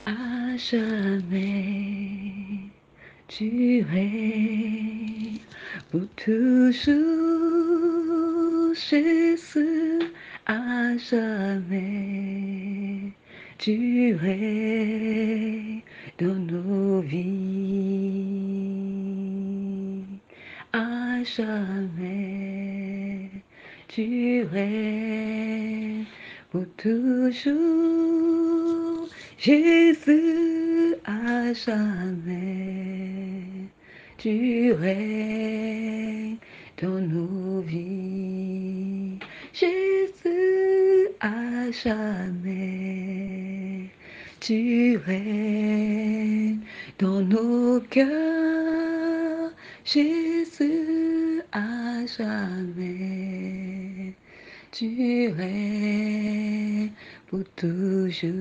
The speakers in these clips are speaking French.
À jamais, tu es pour toujours, Jésus. À jamais, tu es dans nos vies. À jamais, tu es pour toujours, Jésus. À jamais, tu es dans nos vies. Jésus, à jamais, tu es dans nos cœurs. Jésus, à jamais, tu es pour toujours.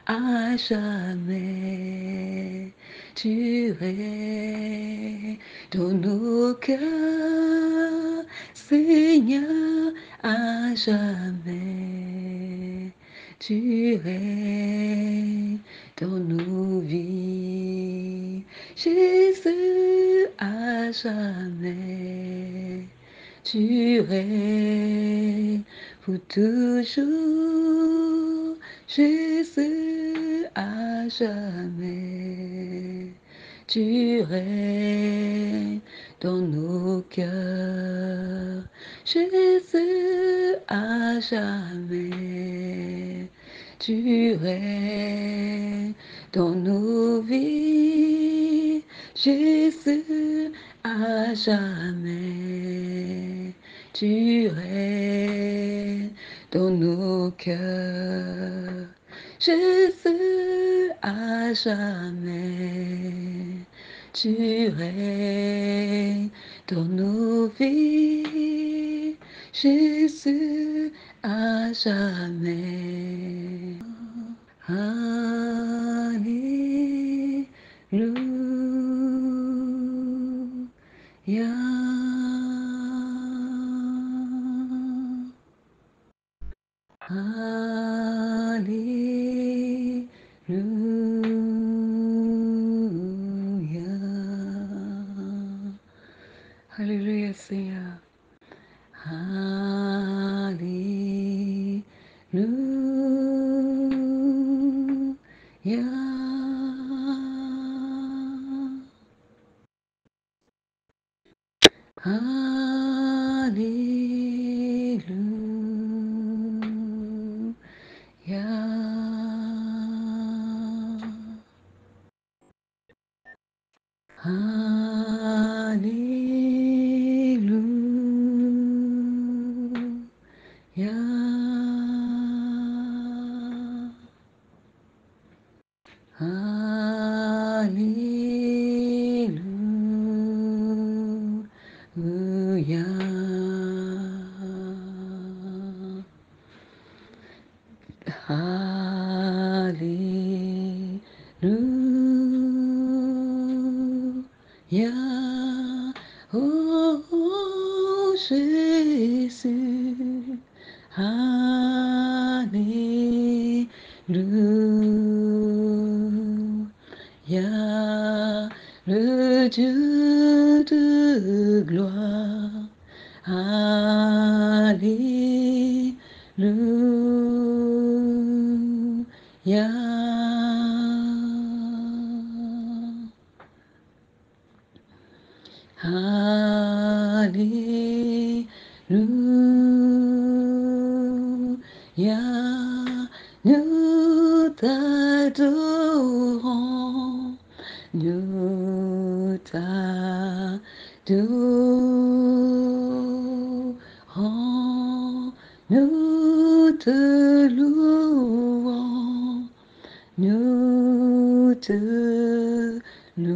À jamais, tu es dans nos cœurs, Seigneur. À jamais, tu es dans nos vies, Jésus. À jamais, tu es pour toujours, Jésus. À jamais, tu es dans nos cœurs, Jésus. À jamais, tu es dans nos vies, Jésus. À jamais, tu es dans nos cœurs, Jésus. À jamais, tu es dans nos vies, Jésus. À jamais. Alléluia. Alléluia. Alléluia, Seigneur. Alléluia. Alléluia. Alléluia. Alléluia. Alléluia. Oh, oh, Jésus. Alléluia. Le Dieu de gloire. Alléluia. Alléluia. Nous t'adorons, nous t'adorons, nous te louons, nous te louons,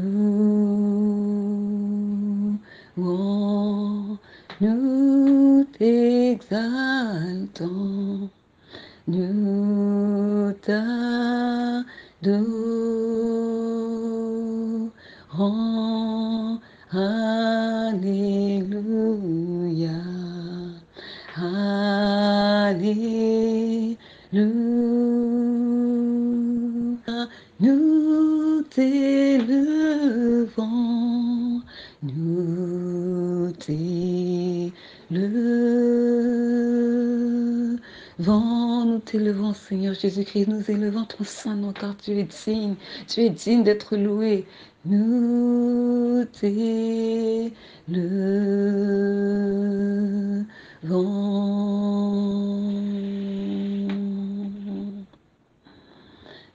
nous t'exaltons, nous t'adorons. Alléluia. Alléluia. nous t'élevons, nous t'élevons, Seigneur Jésus-Christ, nous élevons ton saint nom car tu es digne d'être loué. Nous t'élevons.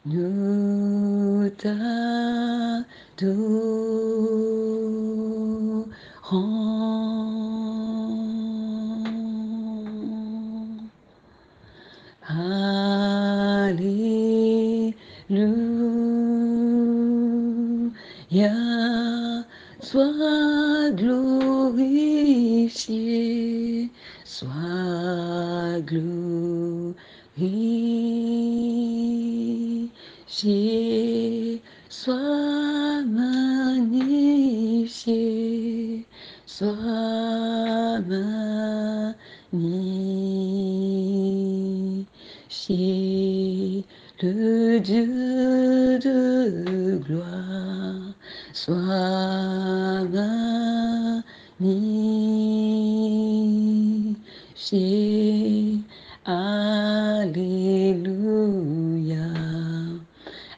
Nous t'adorons. Alléluia. Sois glorifié, sois glorifié, sois magnifié, sois magnifié, le Dieu de gloire, sois magnifié. Alléluia.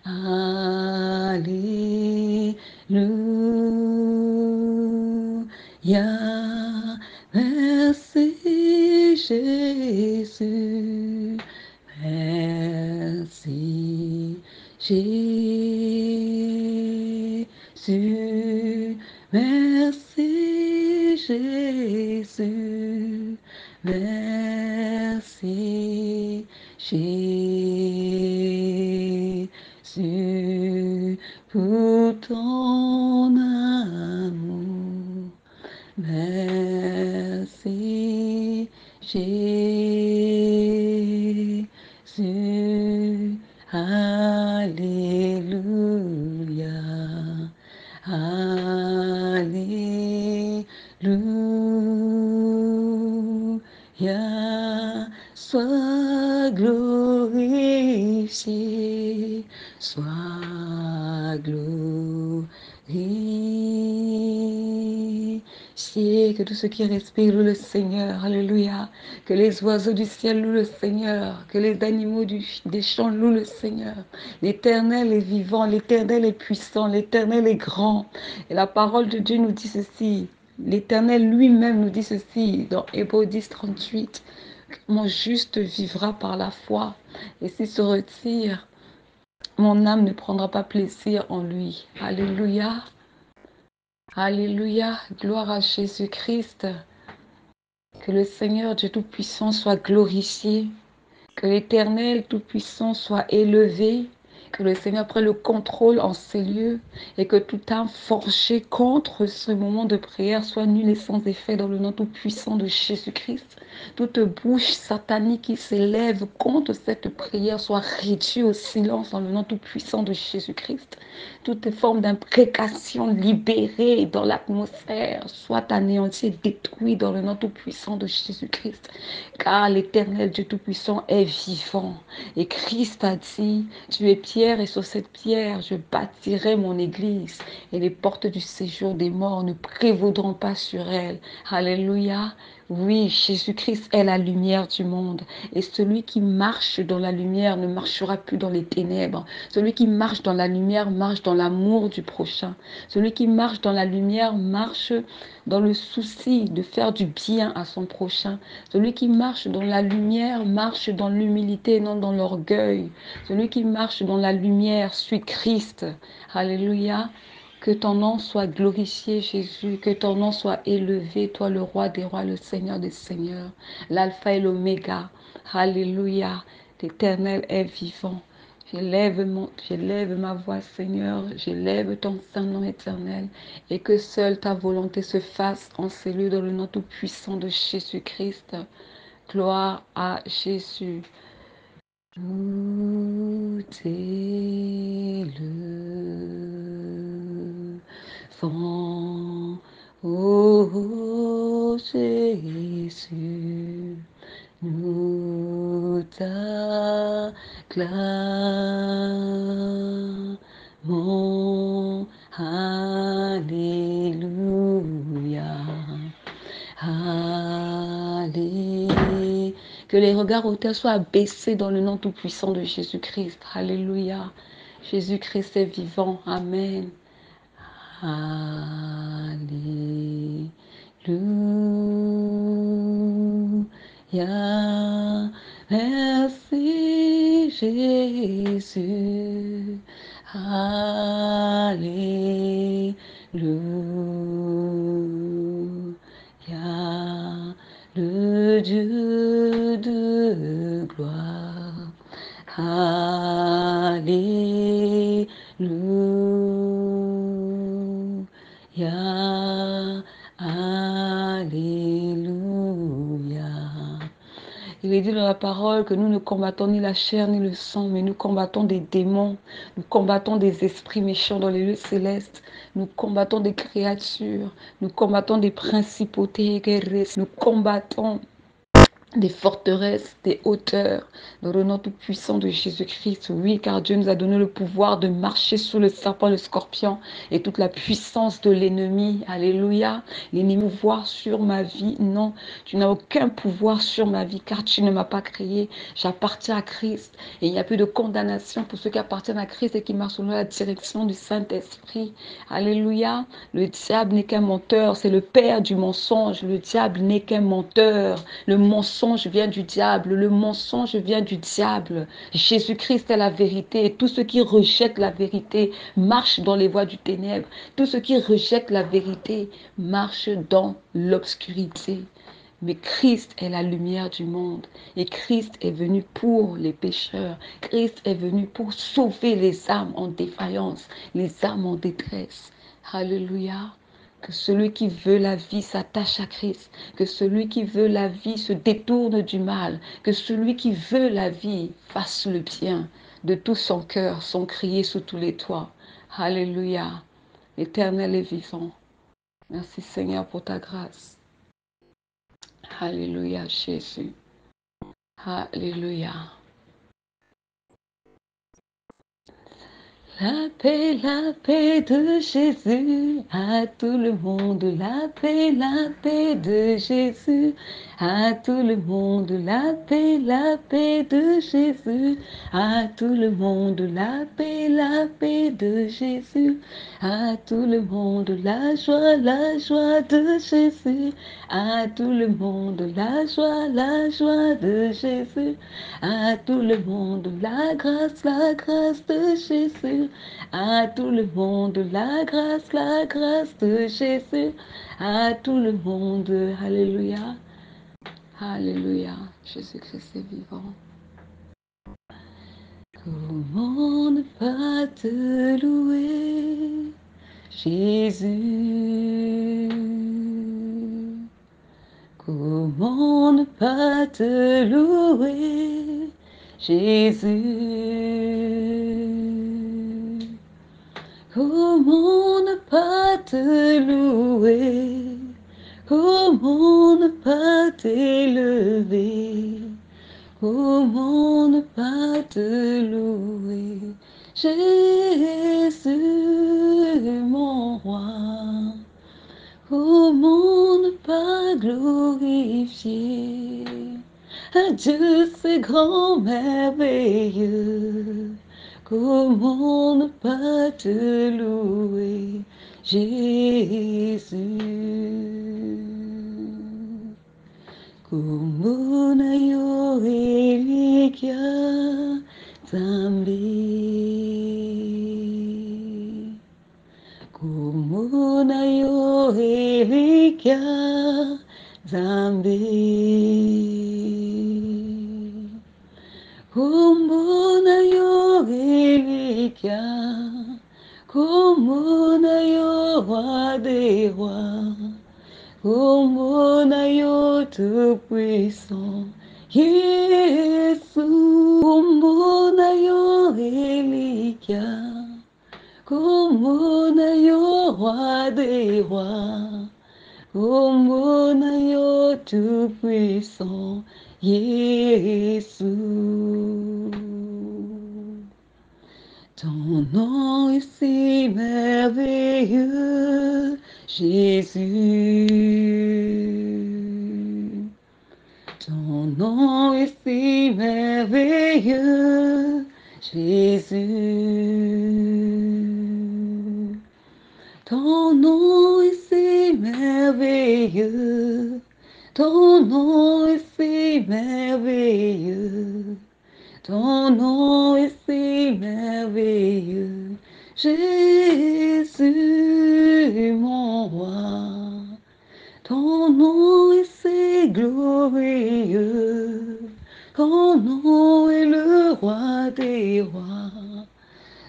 Alléluia. Merci Jésus. Merci Jésus. Merci Jésus. Merci Jésus pour ton amour. Merci Jésus. Alléluia. Alléluia. Sois glorifié, sois glorifié. Que tout ce qui respire loue le Seigneur. Alléluia. Que les oiseaux du ciel louent le Seigneur. Que les animaux des champs louent le Seigneur. L'Éternel est vivant, l'Éternel est puissant, l'Éternel est grand. Et la parole de Dieu nous dit ceci. L'Éternel lui-même nous dit ceci dans Hébreux 10, 38. Mon juste vivra par la foi. Et s'il se retire, mon âme ne prendra pas plaisir en lui. Alléluia. Alléluia. Gloire à Jésus-Christ. Que le Seigneur Dieu Tout-Puissant soit glorifié. Que l'Éternel Tout-Puissant soit élevé. Que le Seigneur prenne le contrôle en ces lieux et que tout âme forgé contre ce moment de prière soit nul et sans effet dans le nom tout-puissant de Jésus-Christ. Toute bouche satanique qui s'élève contre cette prière soit réduite au silence dans le nom tout-puissant de Jésus-Christ. Toute forme d'imprécation libérée dans l'atmosphère soit anéantie et détruite dans le nom tout-puissant de Jésus-Christ. Car l'Éternel Dieu Tout-Puissant est vivant. Et Christ a dit, tu es pierre et sur cette pierre je bâtirai mon église et les portes du séjour des morts ne prévaudront pas sur elle. Alléluia. Oui, Jésus-Christ est la lumière du monde. Et celui qui marche dans la lumière ne marchera plus dans les ténèbres. Celui qui marche dans la lumière marche dans l'amour du prochain. Celui qui marche dans la lumière marche dans le souci de faire du bien à son prochain. Celui qui marche dans la lumière marche dans l'humilité et non dans l'orgueil. Celui qui marche dans la lumière suit Christ. Alléluia. Que ton nom soit glorifié, Jésus. Que ton nom soit élevé, toi le roi des rois, le Seigneur des seigneurs. L'alpha et l'oméga. Alléluia. L'Éternel est vivant. J'élève ma voix, Seigneur. J'élève ton saint nom éternel. Et que seule ta volonté se fasse en ces lieux dans le nom tout-puissant de Jésus-Christ. Gloire à Jésus. Nous t'élevons, ô Jésus, nous t'adorons. clamons, Alléluia. Alléluia. Que les regards hautains soient abaissés dans le nom tout-puissant de Jésus-Christ. Alléluia. Jésus-Christ est vivant. Amen. Alléluia. Merci Jésus. Alléluia. Le Dieu de gloire. Alléluia. Alléluia. Il est dit dans la parole que nous ne combattons ni la chair ni le sang, mais nous combattons des démons, nous combattons des esprits méchants dans les lieux célestes, nous combattons des créatures, nous combattons des principautés, nous combattons des forteresses, des hauteurs, dans le nom tout-puissant de Jésus-Christ. Oui, car Dieu nous a donné le pouvoir de marcher sous le serpent, le scorpion et toute la puissance de l'ennemi. Alléluia. L'ennemi pouvoir sur ma vie. Non, tu n'as aucun pouvoir sur ma vie car tu ne m'as pas créé. J'appartiens à Christ et il n'y a plus de condamnation pour ceux qui appartiennent à Christ et qui marchent selon la direction du Saint-Esprit. Alléluia. Le diable n'est qu'un menteur, c'est le père du mensonge. Le diable n'est qu'un menteur. Le mensonge vient du diable, le mensonge vient du diable. Jésus-Christ est la vérité et tous ceux qui rejettent la vérité marchent dans les voies du ténèbre. Tous ceux qui rejettent la vérité marchent dans l'obscurité. Mais Christ est la lumière du monde et Christ est venu pour les pécheurs. Christ est venu pour sauver les âmes en défaillance, les âmes en détresse. Alléluia. Que celui qui veut la vie s'attache à Christ. Que celui qui veut la vie se détourne du mal. Que celui qui veut la vie fasse le bien de tout son cœur, sans crier sous tous les toits. Alléluia. L'Éternel est vivant. Merci Seigneur pour ta grâce. Alléluia Jésus. Alléluia. La paix de Jésus à tout le monde. La paix de Jésus à tout le monde. La paix de Jésus à tout le monde. La paix de Jésus à tout le monde. La joie de Jésus à tout le monde. La joie de Jésus à tout le monde. La grâce de Jésus à tout le monde. La grâce de Jésus à tout le monde. Alléluia. Alléluia. Jésus-Christ est vivant. Comment ne pas te louer, Jésus? Comment ne pas te louer, Jésus? Comment ne pas te louer? Comment ne pas t'élever? Comment ne pas te louer? Jésus, mon roi. Comment ne pas glorifier un Dieu c'est grand, merveilleux? Comment ne pas te louer, Jésus? Como na yo reliquia tambi. Como na yo reliquia tambi. Como na yo reliquia. Como na yo roi des rois. Como na yo tout-puissant, Jésus. Como na yo reliquia, como na yo roi des rois, como na yo tout-puissant, Jésus. Ton nom est si merveilleux, Jésus. Ton nom est si merveilleux, Jésus. Ton nom est si merveilleux, ton nom est si merveilleux, ton nom est si merveilleux, Jésus mon roi. Ton nom est si glorieux, ton nom est le roi des rois.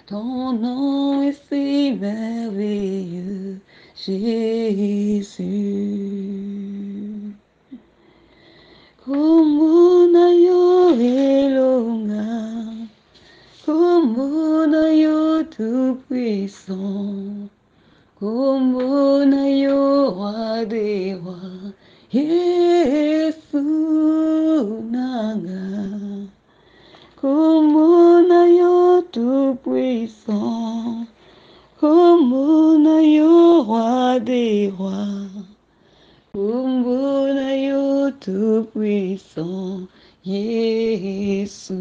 Ton nom est si merveilleux, Jésus. Kumunayo elonga, kumunayo tout-puissant, kumunayo roi des rois, Yesu nanga. Kumunayo tout-puissant, kumunayo roi des rois, kumunayo tout-puissant, Jésus.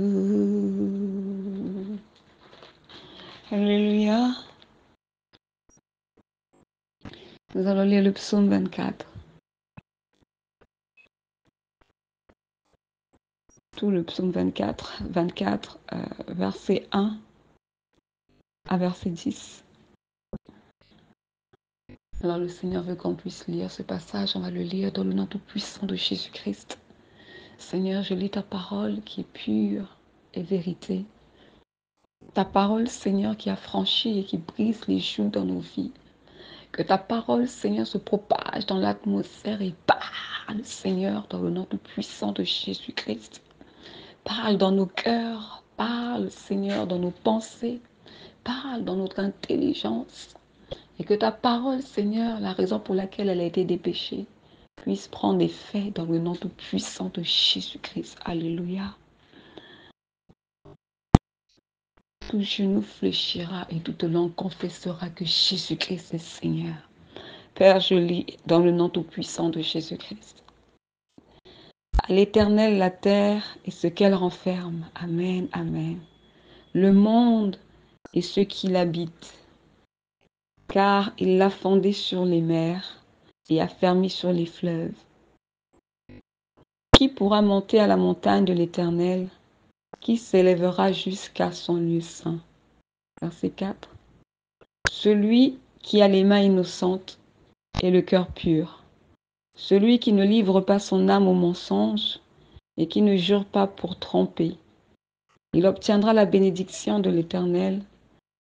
Alléluia. Nous allons lire le psaume 24. Tout le psaume 24, verset 1 à verset 10. Alors le Seigneur veut qu'on puisse lire ce passage. On va le lire dans le nom tout puissant de Jésus-Christ. Seigneur, je lis ta parole qui est pure et vérité. Ta parole, Seigneur, qui a franchi et qui brise les joues dans nos vies. Que ta parole, Seigneur, se propage dans l'atmosphère et parle, Seigneur, dans le nom tout puissant de Jésus-Christ. Parle dans nos cœurs, parle, Seigneur, dans nos pensées, parle dans notre intelligence. Et que ta parole, Seigneur, la raison pour laquelle elle a été dépêchée, puisse prendre effet dans le nom tout puissant de Jésus-Christ. Alléluia. Tout genou fléchira et toute langue confessera que Jésus-Christ est Seigneur. Père, je lis dans le nom tout puissant de Jésus-Christ. À l'Éternel la terre et ce qu'elle renferme. Amen, amen. Le monde et ceux qui l'habitent. Car il l'a fondé sur les mers et affermi sur les fleuves. Qui pourra monter à la montagne de l'Éternel? Qui s'élèvera jusqu'à son lieu saint? Verset 4. Celui qui a les mains innocentes et le cœur pur. Celui qui ne livre pas son âme au mensonge et qui ne jure pas pour tromper. Il obtiendra la bénédiction de l'Éternel,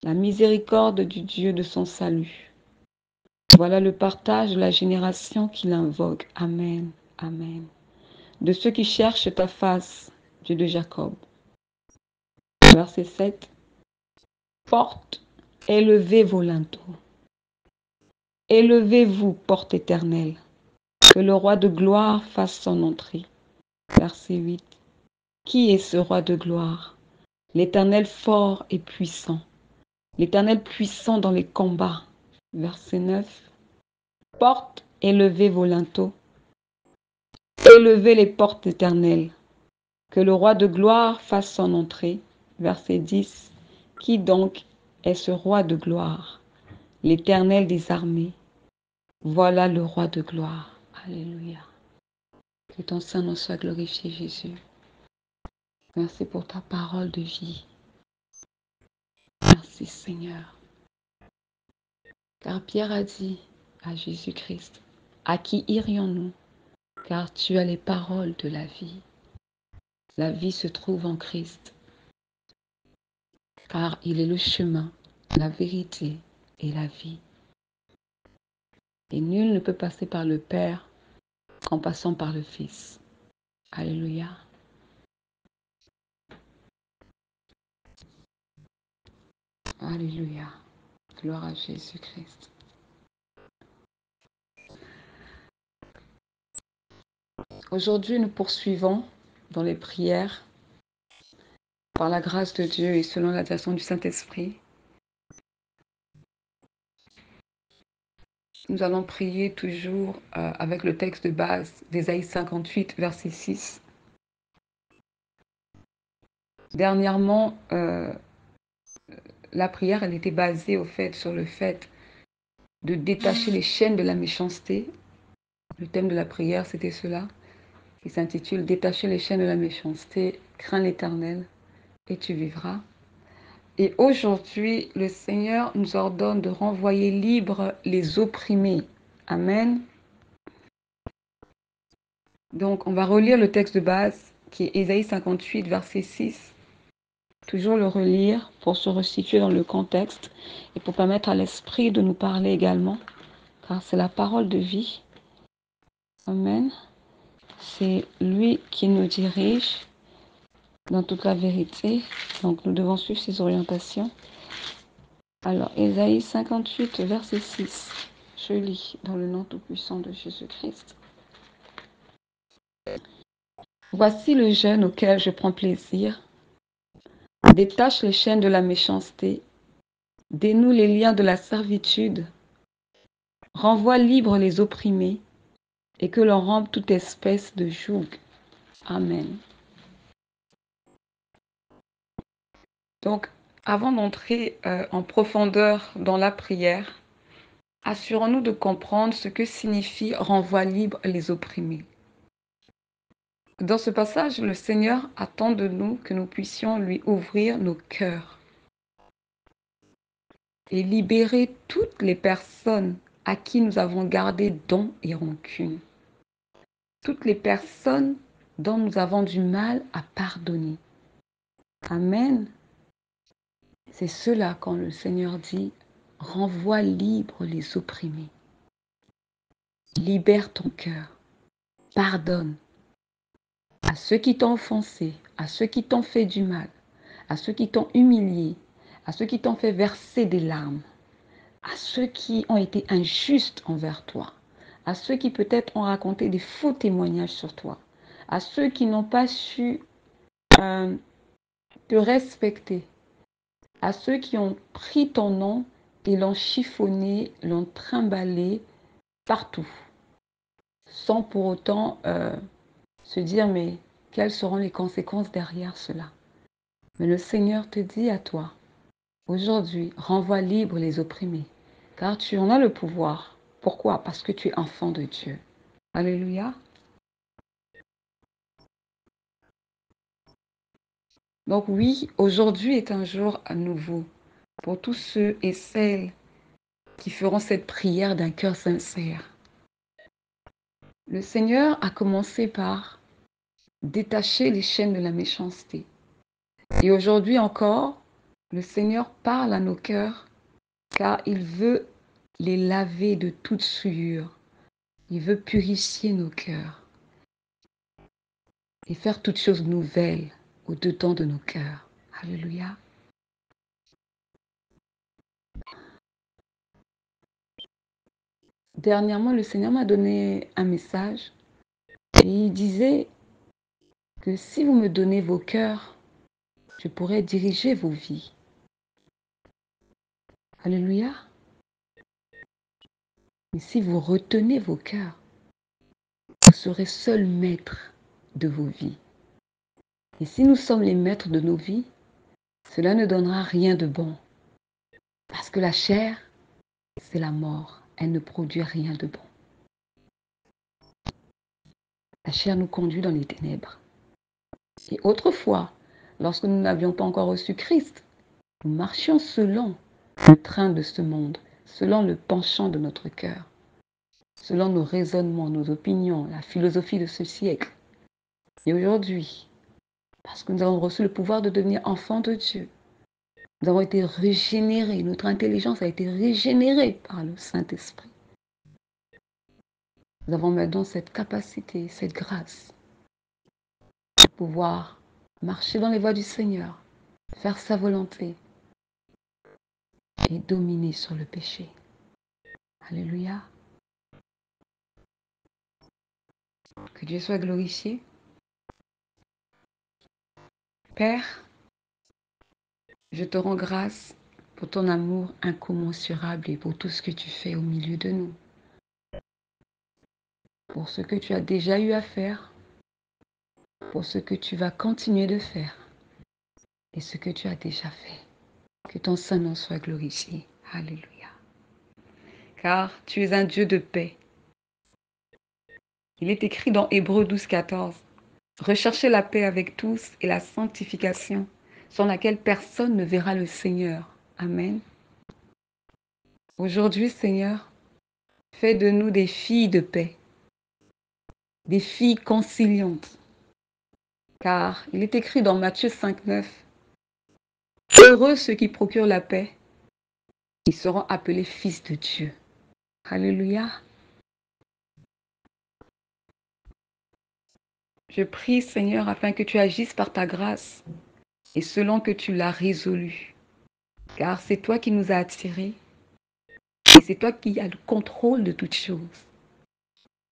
la miséricorde du Dieu de son salut. Voilà le partage de la génération qui l'invoque. Amen, amen. De ceux qui cherchent ta face, Dieu de Jacob. Verset 7. Porte, élevez vos linteaux. Élevez-vous, porte éternelle, que le roi de gloire fasse son entrée. Verset 8. Qui est ce roi de gloire? L'Éternel fort et puissant, l'Éternel puissant dans les combats. Verset 9. Porte, élevez vos linteaux. Élevez les portes éternelles, que le roi de gloire fasse son entrée. Verset 10. Qui donc est ce roi de gloire? L'Éternel des armées. Voilà le roi de gloire. Alléluia. Que ton Saint-Nom soit glorifié, Jésus. Merci pour ta parole de vie. Merci, Seigneur. Car Pierre a dit à Jésus-Christ, à qui irions-nous? Car tu as les paroles de la vie. La vie se trouve en Christ. Car il est le chemin, la vérité et la vie. Et nul ne peut passer par le Père qu'en passant par le Fils. Alléluia. Alléluia. Gloire à Jésus-Christ. Aujourd'hui, nous poursuivons dans les prières par la grâce de Dieu et selon la direction du Saint-Esprit, nous allons prier toujours avec le texte de base d'Ésaïe 58, verset 6. Dernièrement, la prière, elle était basée sur le fait de détacher les chaînes de la méchanceté. Le thème de la prière, c'était cela, qui s'intitule « Détacher les chaînes de la méchanceté, crains l'Éternel et tu vivras ». Et aujourd'hui, le Seigneur nous ordonne de renvoyer libres les opprimés. Amen. Donc, on va relire le texte de base, qui est Ésaïe 58, verset 6. Toujours le relire pour se resituer dans le contexte et pour permettre à l'Esprit de nous parler également, car c'est la parole de vie. Amen. C'est lui qui nous dirige dans toute la vérité. Donc, nous devons suivre ses orientations. Alors, Ésaïe 58, verset 6. Je lis dans le nom tout-puissant de Jésus-Christ. Voici le jeûne auquel je prends plaisir. Détache les chaînes de la méchanceté. Dénoue les liens de la servitude. Renvoie libres les opprimés et que l'on rompe toute espèce de joug. Amen. Donc, avant d'entrer en profondeur dans la prière, assurons-nous de comprendre ce que signifie renvoi libre les opprimés. Dans ce passage, le Seigneur attend de nous que nous puissions lui ouvrir nos cœurs et libérer toutes les personnes à qui nous avons gardé don et rancune. Toutes les personnes dont nous avons du mal à pardonner. Amen. C'est cela quand le Seigneur dit « Renvoie libre les opprimés. Libère ton cœur. Pardonne à ceux qui t'ont offensé, à ceux qui t'ont fait du mal, à ceux qui t'ont humilié, à ceux qui t'ont fait verser des larmes, à ceux qui ont été injustes envers toi, à ceux qui peut-être ont raconté des faux témoignages sur toi, à ceux qui n'ont pas su te respecter, à ceux qui ont pris ton nom et l'ont chiffonné, l'ont trimballé partout, sans pour autant se dire mais quelles seront les conséquences derrière cela. Mais le Seigneur te dit à toi, aujourd'hui, renvoie libre les opprimés, car tu en as le pouvoir. Pourquoi? Parce que tu es enfant de Dieu. Alléluia. Donc oui, aujourd'hui est un jour à nouveau pour tous ceux et celles qui feront cette prière d'un cœur sincère. Le Seigneur a commencé par détacher les chaînes de la méchanceté. Et aujourd'hui encore, le Seigneur parle à nos cœurs car il veut les laver de toute souillure. Il veut purifier nos cœurs et faire toutes choses nouvelles au-dedans de nos cœurs. Alléluia. Dernièrement, le Seigneur m'a donné un message et il disait que si vous me donnez vos cœurs, je pourrais diriger vos vies. Alléluia. Mais si vous retenez vos cœurs, vous serez seul maître de vos vies. Et si nous sommes les maîtres de nos vies, cela ne donnera rien de bon. Parce que la chair, c'est la mort. Elle ne produit rien de bon. La chair nous conduit dans les ténèbres. Et autrefois, lorsque nous n'avions pas encore reçu Christ, nous marchions selon le train de ce monde, selon le penchant de notre cœur, selon nos raisonnements, nos opinions, la philosophie de ce siècle. Et aujourd'hui, parce que nous avons reçu le pouvoir de devenir enfants de Dieu, nous avons été régénérés, notre intelligence a été régénérée par le Saint-Esprit. Nous avons maintenant cette capacité, cette grâce de pouvoir marcher dans les voies du Seigneur, faire sa volonté et dominer sur le péché. Alléluia. Que Dieu soit glorifié. Père, Je te rends grâce pour ton amour incommensurable et pour tout ce que tu fais au milieu de nous. Pour ce que tu as déjà eu à faire, pour ce que tu vas continuer de faire et ce que tu as déjà fait. Que ton Saint-Nom soit glorifié. Alléluia. Car tu es un Dieu de paix. Il est écrit dans Hébreux 12, 14. Recherchez la paix avec tous et la sanctification, sans laquelle personne ne verra le Seigneur. Amen. Aujourd'hui, Seigneur, fais de nous des filles de paix, des filles conciliantes. Car il est écrit dans Matthieu 5, 9, heureux ceux qui procurent la paix, ils seront appelés fils de Dieu. Alléluia. Je prie, Seigneur, afin que tu agisses par ta grâce et selon que tu l'as résolu. Car c'est toi qui nous as attirés et c'est toi qui as le contrôle de toutes choses.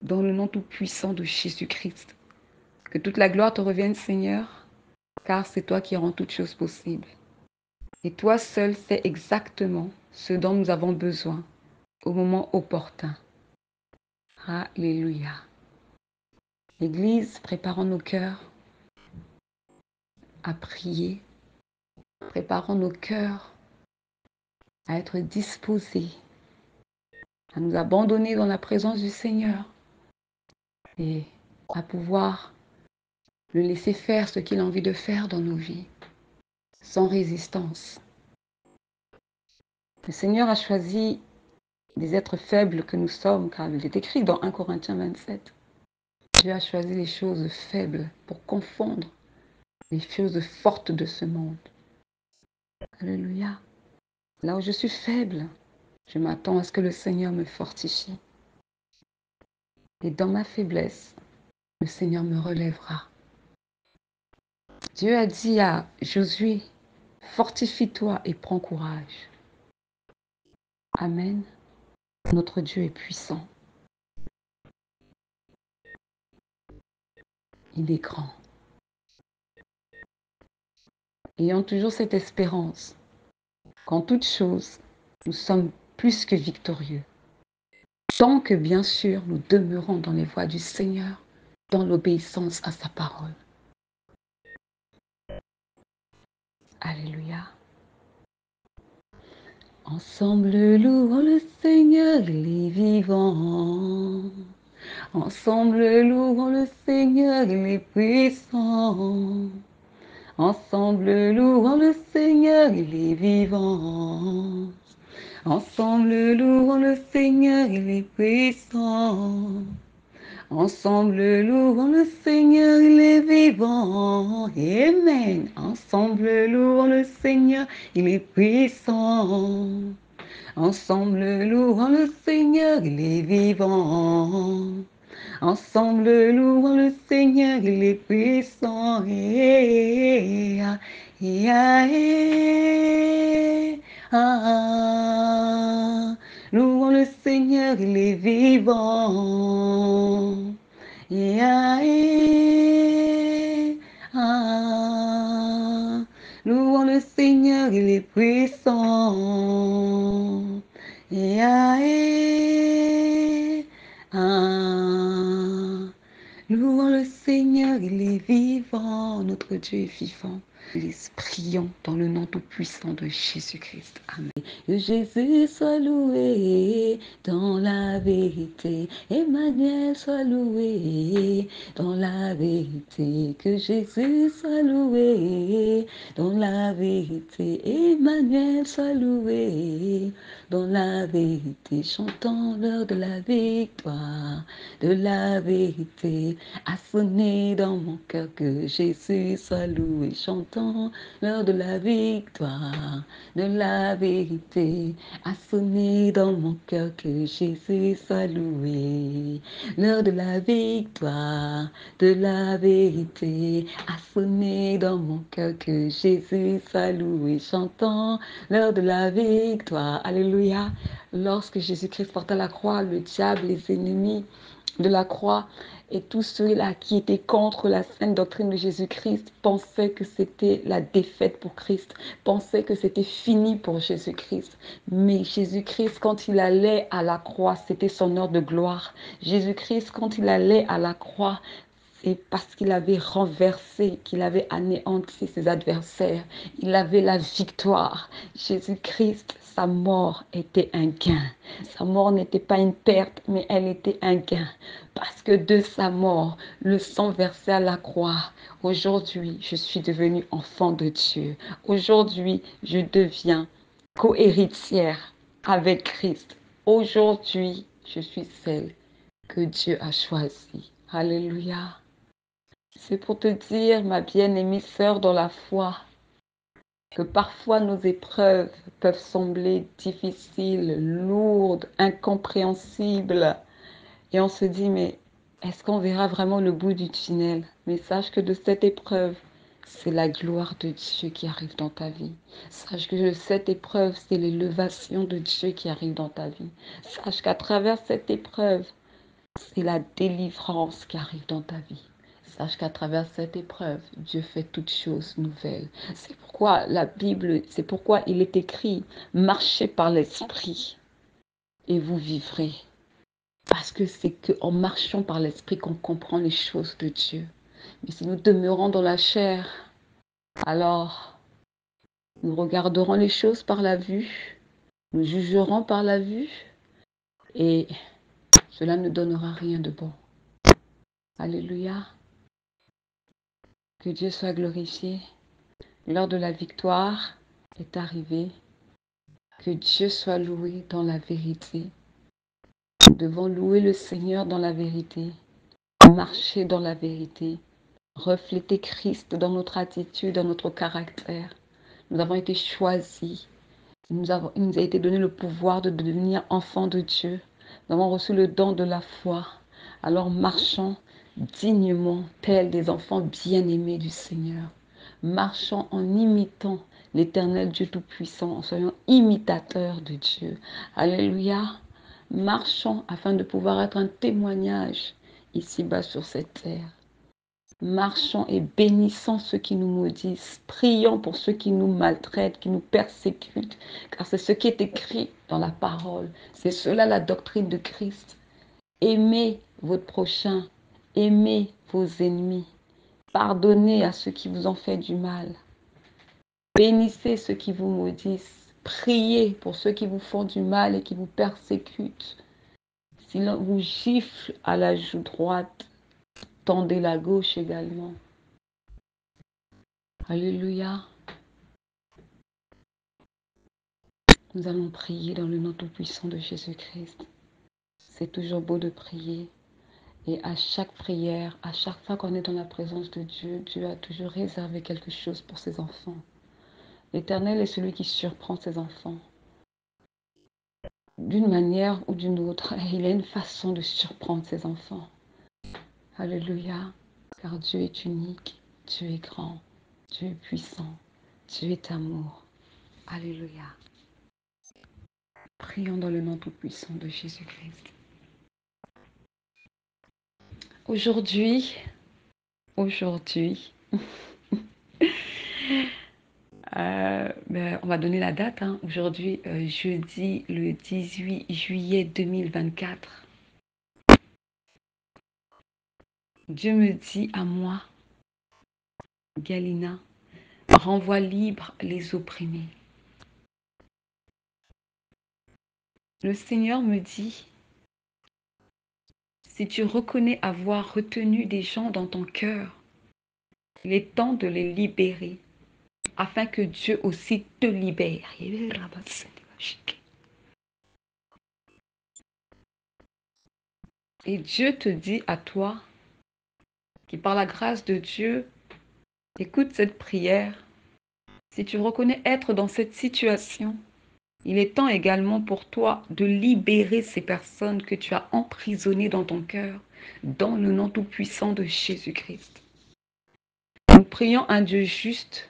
Dans le nom tout-puissant de Jésus-Christ. Que toute la gloire te revienne, Seigneur, car c'est toi qui rends toutes choses possibles. Et toi seul sais exactement ce dont nous avons besoin au moment opportun. Alléluia. L'Église, préparons nos cœurs à prier, préparons nos cœurs à être disposés, à nous abandonner dans la présence du Seigneur et à pouvoir le laisser faire ce qu'il a envie de faire dans nos vies, sans résistance. Le Seigneur a choisi des êtres faibles que nous sommes, car il est écrit dans 1 Corinthiens 27. Dieu a choisi les choses faibles pour confondre les choses fortes de ce monde. Alléluia. Là où je suis faible, je m'attends à ce que le Seigneur me fortifie. Et dans ma faiblesse, le Seigneur me relèvera. Dieu a dit à Josué, fortifie-toi et prends courage. Amen. Notre Dieu est puissant. Il est grand. Ayons toujours cette espérance qu'en toute chose, nous sommes plus que victorieux. Tant que, bien sûr, nous demeurons dans les voies du Seigneur, dans l'obéissance à sa parole. Alléluia. Ensemble, louons le Seigneur, il est vivant. Ensemble, louons le Seigneur, il est puissant. Ensemble, louons le Seigneur, il est vivant. Ensemble, louons le Seigneur, il est puissant. Ensemble, louons le Seigneur, il est vivant. Amen. Ensemble, louons le Seigneur, il est puissant. Ensemble, louons le Seigneur, il est vivant. Ensemble, louons le Seigneur, il est puissant. Louons le Seigneur, il est vivant. Louons le Seigneur, il est puissant. Louons le Seigneur, il est vivant. Notre Dieu est vivant. Prions dans le nom tout-puissant de Jésus-Christ. Amen. Que Jésus soit loué dans la vérité. Emmanuel soit loué dans la vérité. Que Jésus soit loué dans la vérité. Emmanuel soit loué dans la vérité. Chantons l'heure de la victoire, de la vérité. A sonné dans mon cœur que Jésus soit loué. Chantons l'heure de la victoire, de la vérité. A sonné dans mon cœur que Jésus soit loué. L'heure de la victoire, de la vérité. A sonné dans mon cœur que Jésus soit loué. Chantons l'heure de la victoire. Alléluia. Lorsque Jésus-Christ porta la croix, le diable, les ennemis de la croix. Et tous ceux-là qui étaient contre la sainte doctrine de Jésus-Christ pensaient que c'était la défaite pour Christ, pensaient que c'était fini pour Jésus-Christ. Mais Jésus-Christ, quand il allait à la croix, c'était son heure de gloire. Jésus-Christ, quand il allait à la croix, c'est parce qu'il avait renversé, qu'il avait anéanti ses adversaires. Il avait la victoire. Jésus-Christ, sa mort était un gain. Sa mort n'était pas une perte, mais elle était un gain. Parce que de sa mort, le sang versé à la croix, aujourd'hui, je suis devenue enfant de Dieu. Aujourd'hui, je deviens co-héritière avec Christ. Aujourd'hui, je suis celle que Dieu a choisie. Alléluia. C'est pour te dire, ma bien-aimée sœur dans la foi, que parfois nos épreuves peuvent sembler difficiles, lourdes, incompréhensibles. Et on se dit, mais est-ce qu'on verra vraiment le bout du tunnel? Mais sache que de cette épreuve, c'est la gloire de Dieu qui arrive dans ta vie. Sache que de cette épreuve, c'est l'élévation de Dieu qui arrive dans ta vie. Sache qu'à travers cette épreuve, c'est la délivrance qui arrive dans ta vie. Sache qu'à travers cette épreuve, Dieu fait toutes choses nouvelles. C'est pourquoi la Bible, c'est pourquoi il est écrit, marchez par l'Esprit et vous vivrez. Parce que c'est qu'en marchant par l'Esprit qu'on comprend les choses de Dieu. Mais si nous demeurons dans la chair, alors nous regarderons les choses par la vue, nous jugerons par la vue et cela ne donnera rien de bon. Alléluia. Que Dieu soit glorifié. L'heure de la victoire est arrivée. Que Dieu soit loué dans la vérité. Nous devons louer le Seigneur dans la vérité, marcher dans la vérité, refléter Christ dans notre attitude, dans notre caractère. Nous avons été choisis. Il nous a été donné le pouvoir de devenir enfants de Dieu. Nous avons reçu le don de la foi. Alors marchons dignement, tels des enfants bien-aimés du Seigneur. Marchons en imitant l'Éternel Dieu Tout-Puissant, en soyant imitateurs de Dieu. Alléluia. Marchons afin de pouvoir être un témoignage ici-bas sur cette terre. Marchons et bénissons ceux qui nous maudissent. Prions pour ceux qui nous maltraitent, qui nous persécutent, car c'est ce qui est écrit dans la parole. C'est cela la doctrine de Christ. Aimez votre prochain, aimez vos ennemis, pardonnez à ceux qui vous ont fait du mal, bénissez ceux qui vous maudissent, priez pour ceux qui vous font du mal et qui vous persécutent. Si l'on vous gifle à la joue droite, tendez la gauche également. Alléluia. Nous allons prier dans le nom tout-puissant de Jésus-Christ. C'est toujours beau de prier. Et à chaque prière, à chaque fois qu'on est dans la présence de Dieu, Dieu a toujours réservé quelque chose pour ses enfants. L'Éternel est celui qui surprend ses enfants. D'une manière ou d'une autre, il a une façon de surprendre ses enfants. Alléluia. Car Dieu est unique, Dieu est grand, Dieu est puissant, Dieu est amour. Alléluia. Prions dans le nom tout-puissant de Jésus-Christ. Aujourd'hui, on va donner la date. Aujourd'hui, jeudi, le 18 juillet 2024. Dieu me dit à moi, Galina, renvoie libre les opprimés. Le Seigneur me dit, si tu reconnais avoir retenu des gens dans ton cœur, il est temps de les libérer, afin que Dieu aussi te libère. Et Dieu te dit à toi, qui par la grâce de Dieu, écoute cette prière. Si tu reconnais être dans cette situation, il est temps également pour toi de libérer ces personnes que tu as emprisonnées dans ton cœur, dans le nom tout-puissant de Jésus-Christ. Nous prions un Dieu juste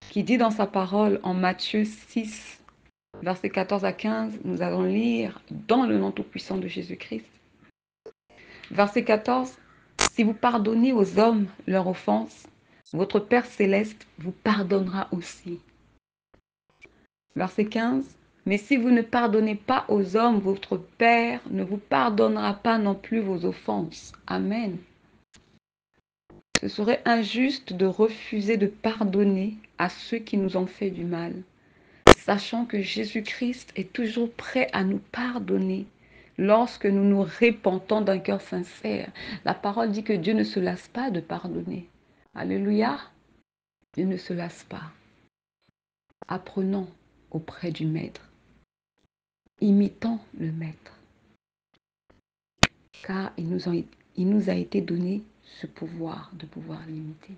qui dit dans sa parole en Matthieu 6, versets 14 à 15, nous allons lire dans le nom tout-puissant de Jésus-Christ. Verset 14. Si vous pardonnez aux hommes leurs offenses, votre Père céleste vous pardonnera aussi. Verset 15. Mais si vous ne pardonnez pas aux hommes, votre Père ne vous pardonnera pas non plus vos offenses. Amen. Ce serait injuste de refuser de pardonner à ceux qui nous ont fait du mal, sachant que Jésus-Christ est toujours prêt à nous pardonner lorsque nous nous repentons d'un cœur sincère. La parole dit que Dieu ne se lasse pas de pardonner. Alléluia. Dieu ne se lasse pas. Apprenons auprès du Maître. Imitons le Maître. Car il nous a été donné ce pouvoir de pouvoir l'imiter.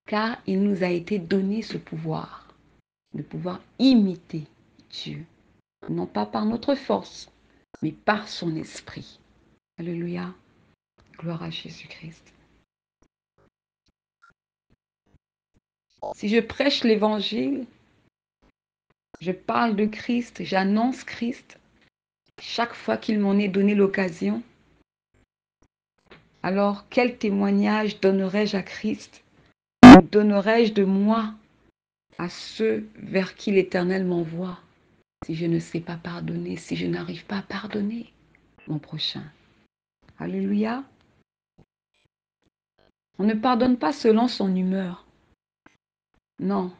Car il nous a été donné ce pouvoir de pouvoir imiter Dieu. Non pas par notre force, mais par son esprit. Alléluia. Gloire à Jésus-Christ. Si je prêche l'évangile, je parle de Christ, j'annonce Christ, chaque fois qu'il m'en est donné l'occasion, alors quel témoignage donnerais-je à Christ? Donnerais-je de moi à ceux vers qui l'Éternel m'envoie si je ne sais pas pardonner, si je n'arrive pas à pardonner mon prochain? Alléluia. On ne pardonne pas selon son humeur. Non,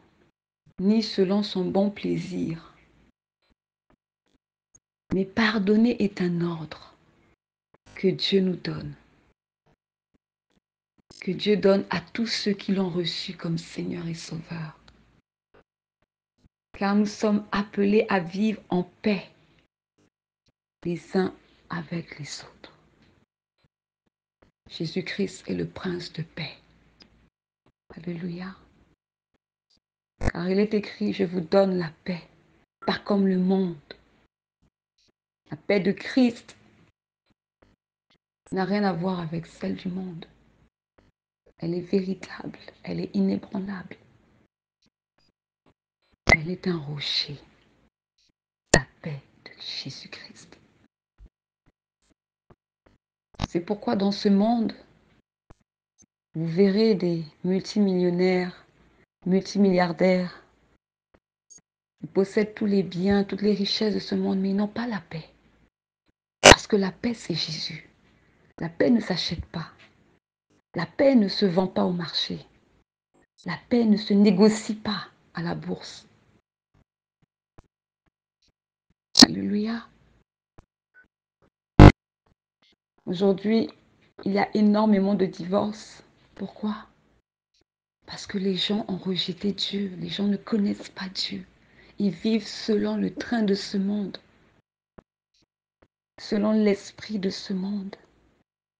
ni selon son bon plaisir. Mais pardonner est un ordre que Dieu nous donne. Que Dieu donne à tous ceux qui l'ont reçu comme Seigneur et Sauveur. Car nous sommes appelés à vivre en paix les uns avec les autres. Jésus-Christ est le prince de paix. Alléluia. Car il est écrit, je vous donne la paix, pas comme le monde. La paix de Christ n'a rien à voir avec celle du monde. Elle est véritable, elle est inébranlable. Elle est un rocher, la paix de Jésus-Christ. C'est pourquoi dans ce monde, vous verrez des multimillionnaires, multimilliardaires. Ils possèdent tous les biens, toutes les richesses de ce monde, mais ils n'ont pas la paix. Parce que la paix, c'est Jésus. La paix ne s'achète pas. La paix ne se vend pas au marché. La paix ne se négocie pas à la bourse. Alléluia. Aujourd'hui, il y a énormément de divorces. Pourquoi? Parce que les gens ont rejeté Dieu. Les gens ne connaissent pas Dieu. Ils vivent selon le train de ce monde, selon l'esprit de ce monde.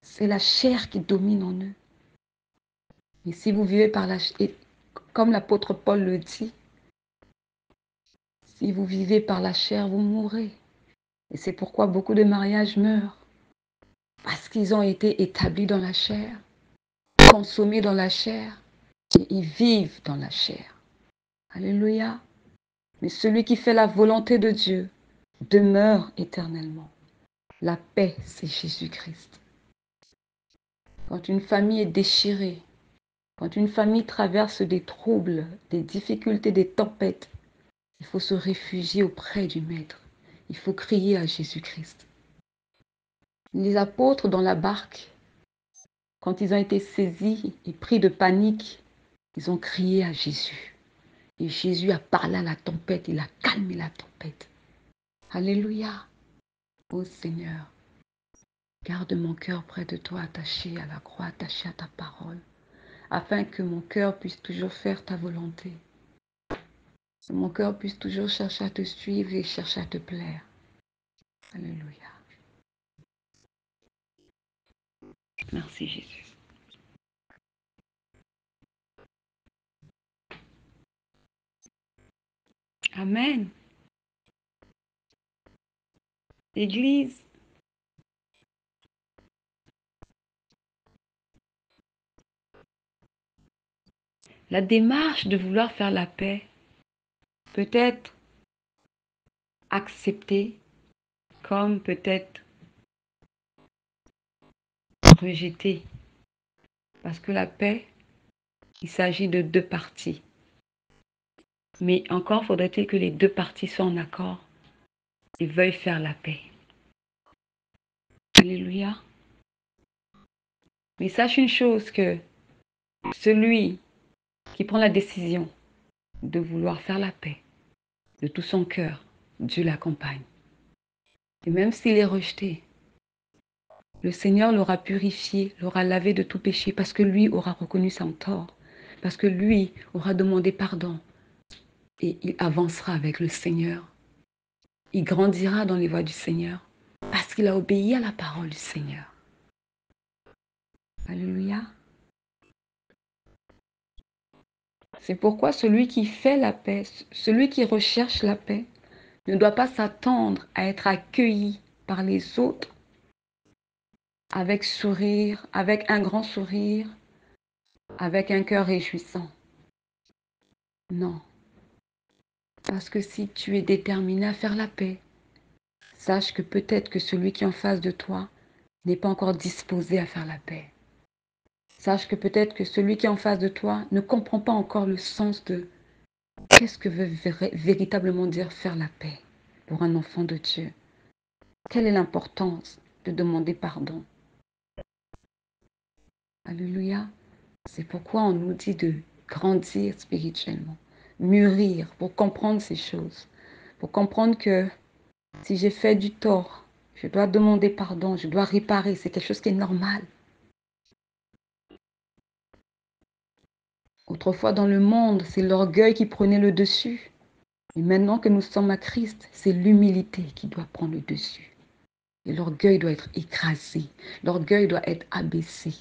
C'est la chair qui domine en eux. Et si vous vivez par la chair, comme l'apôtre Paul le dit, si vous vivez par la chair, vous mourrez. Et c'est pourquoi beaucoup de mariages meurent. Parce qu'ils ont été établis dans la chair, consommés dans la chair, et ils vivent dans la chair. Alléluia. Mais celui qui fait la volonté de Dieu demeure éternellement. La paix, c'est Jésus-Christ. Quand une famille est déchirée, quand une famille traverse des troubles, des difficultés, des tempêtes, il faut se réfugier auprès du Maître. Il faut crier à Jésus-Christ. Les apôtres dans la barque, quand ils ont été saisis et pris de panique, ils ont crié à Jésus. Et Jésus a parlé à la tempête, il a calmé la tempête. Alléluia. Ô Seigneur, garde mon cœur près de toi, attaché à la croix, attaché à ta parole, afin que mon cœur puisse toujours faire ta volonté. Que mon cœur puisse toujours chercher à te suivre et chercher à te plaire. Alléluia. Merci Jésus. Amen. Église, la démarche de vouloir faire la paix peut être acceptée comme peut-être rejeté. Parce que la paix, il s'agit de deux parties. Mais encore faudrait-il que les deux parties soient en accord et veuillent faire la paix. Alléluia. Mais sache une chose, que celui qui prend la décision de vouloir faire la paix de tout son cœur, Dieu l'accompagne. Et même s'il est rejeté, le Seigneur l'aura purifié, l'aura lavé de tout péché, parce que lui aura reconnu son tort, parce que lui aura demandé pardon. Et il avancera avec le Seigneur. Il grandira dans les voies du Seigneur, parce qu'il a obéi à la parole du Seigneur. Alléluia. C'est pourquoi celui qui fait la paix, celui qui recherche la paix, ne doit pas s'attendre à être accueilli par les autres avec sourire, avec un grand sourire, avec un cœur réjouissant. Non. Parce que si tu es déterminé à faire la paix, sache que peut-être que celui qui est en face de toi n'est pas encore disposé à faire la paix. Sache que peut-être que celui qui est en face de toi ne comprend pas encore le sens de qu'est-ce que veut véritablement dire faire la paix pour un enfant de Dieu. Quelle est l'importance de demander pardon? Alléluia. C'est pourquoi on nous dit de grandir spirituellement, mûrir pour comprendre ces choses, pour comprendre que si j'ai fait du tort, je dois demander pardon, je dois réparer, c'est quelque chose qui est normal. Autrefois dans le monde, c'est l'orgueil qui prenait le dessus. Et maintenant que nous sommes à Christ, c'est l'humilité qui doit prendre le dessus. Et l'orgueil doit être écrasé, l'orgueil doit être abaissé.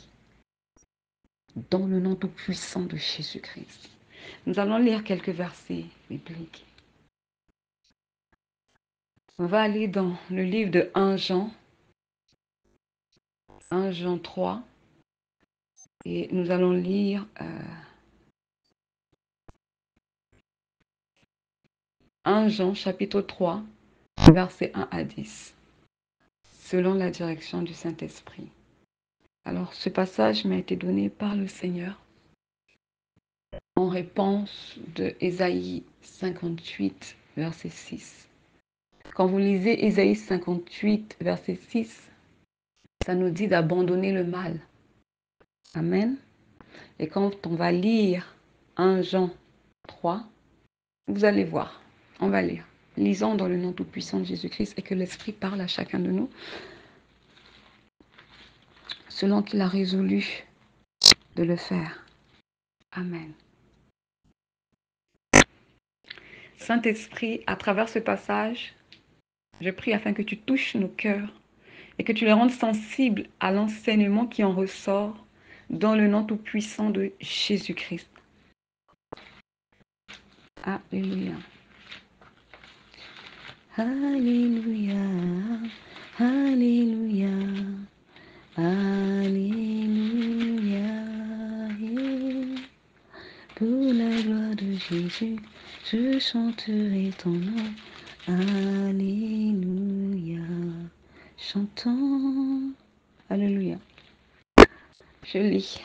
Dans le nom tout puissant de Jésus-Christ. Nous allons lire quelques versets bibliques. On va aller dans le livre de 1 Jean 3, et nous allons lire 1 Jean chapitre 3, versets 1 à 10, selon la direction du Saint-Esprit. Alors, ce passage m'a été donné par le Seigneur en réponse de Ésaïe 58, verset 6. Quand vous lisez Ésaïe 58, verset 6, ça nous dit d'abandonner le mal. Amen. Et quand on va lire 1 Jean 3, vous allez voir, on va lire. Lisons dans le nom tout-puissant de Jésus-Christ et que l'Esprit parle à chacun de nous selon qu'il a résolu de le faire. Amen. Saint-Esprit, à travers ce passage, je prie afin que tu touches nos cœurs et que tu les rendes sensibles à l'enseignement qui en ressort dans le nom tout-puissant de Jésus-Christ. Alléluia. Alléluia. Alléluia. Alléluia. Pour la gloire de Jésus, je chanterai ton nom. Alléluia. Chantons. Alléluia. Je lis.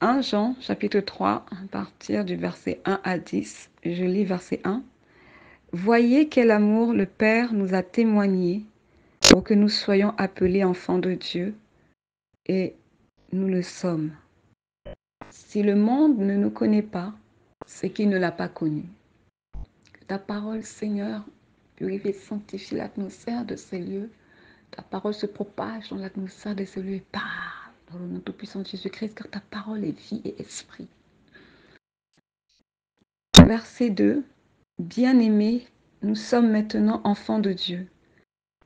1 Jean, chapitre 3, à partir du verset 1 à 10. Je lis verset 1. Voyez quel amour le Père nous a témoigné pour que nous soyons appelés enfants de Dieu, et nous le sommes. Si le monde ne nous connaît pas, c'est qu'il ne l'a pas connu. Que ta parole, Seigneur, purifie et sanctifie l'atmosphère de ces lieux. Ta parole se propage dans l'atmosphère de ces lieux et parle dans le nom tout-puissant de Jésus-Christ, car ta parole est vie et esprit. Verset 2. Bien-aimés, nous sommes maintenant enfants de Dieu,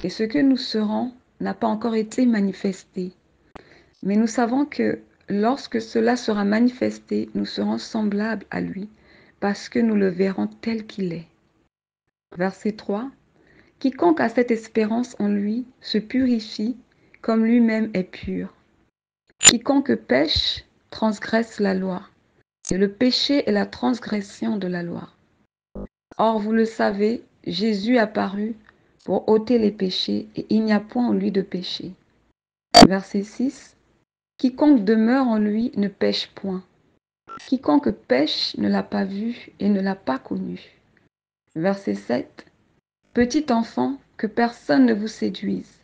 et ce que nous serons n'a pas encore été manifesté. Mais nous savons que lorsque cela sera manifesté, nous serons semblables à lui, parce que nous le verrons tel qu'il est. Verset 3. Quiconque a cette espérance en lui se purifie comme lui-même est pur. Quiconque pêche transgresse la loi, et le péché est la transgression de la loi. Or, vous le savez, Jésus apparut pour ôter les péchés, et il n'y a point en lui de péché. Verset 6. Quiconque demeure en lui ne pêche point. Quiconque pêche ne l'a pas vu et ne l'a pas connu. Verset 7. Petit enfant, que personne ne vous séduise.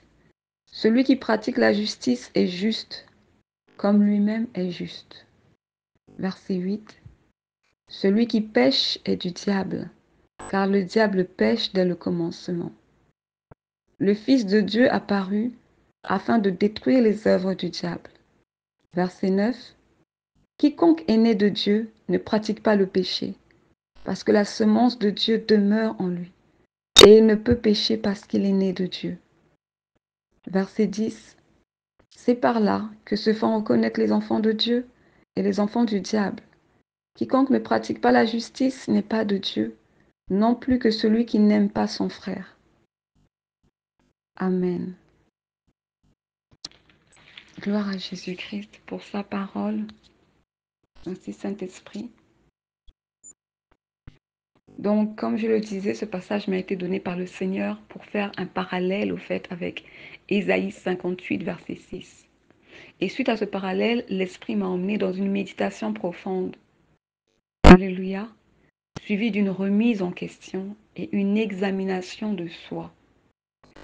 Celui qui pratique la justice est juste, comme lui-même est juste. Verset 8. Celui qui pêche est du diable, car le diable pêche dès le commencement. Le Fils de Dieu apparut afin de détruire les œuvres du diable. Verset 9. Quiconque est né de Dieu ne pratique pas le péché, parce que la semence de Dieu demeure en lui, et il ne peut pécher parce qu'il est né de Dieu. Verset 10. C'est par là que se font reconnaître les enfants de Dieu et les enfants du diable. Quiconque ne pratique pas la justice n'est pas de Dieu, non plus que celui qui n'aime pas son frère. Amen. Gloire à Jésus-Christ pour sa parole. Merci Saint-Esprit. Donc, comme je le disais, ce passage m'a été donné par le Seigneur pour faire un parallèle au fait avec Ésaïe 58, verset 6. Et suite à ce parallèle, l'Esprit m'a emmené dans une méditation profonde. Alléluia. Suivie d'une remise en question et une examination de soi.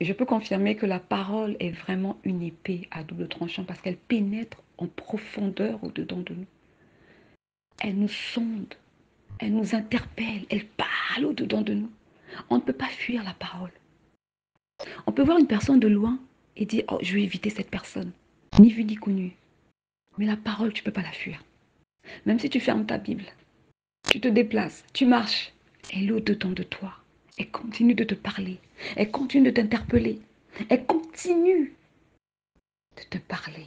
Et je peux confirmer que la parole est vraiment une épée à double tranchant parce qu'elle pénètre en profondeur au-dedans de nous. Elle nous sonde, elle nous interpelle, elle parle au-dedans de nous. On ne peut pas fuir la parole. On peut voir une personne de loin et dire, oh, je vais éviter cette personne. Ni vu ni connu. Mais la parole, tu ne peux pas la fuir. Même si tu fermes ta Bible, tu te déplaces, tu marches, elle est au-dedans de toi. Elle continue de te parler. Elle continue de t'interpeller. Elle continue de te parler.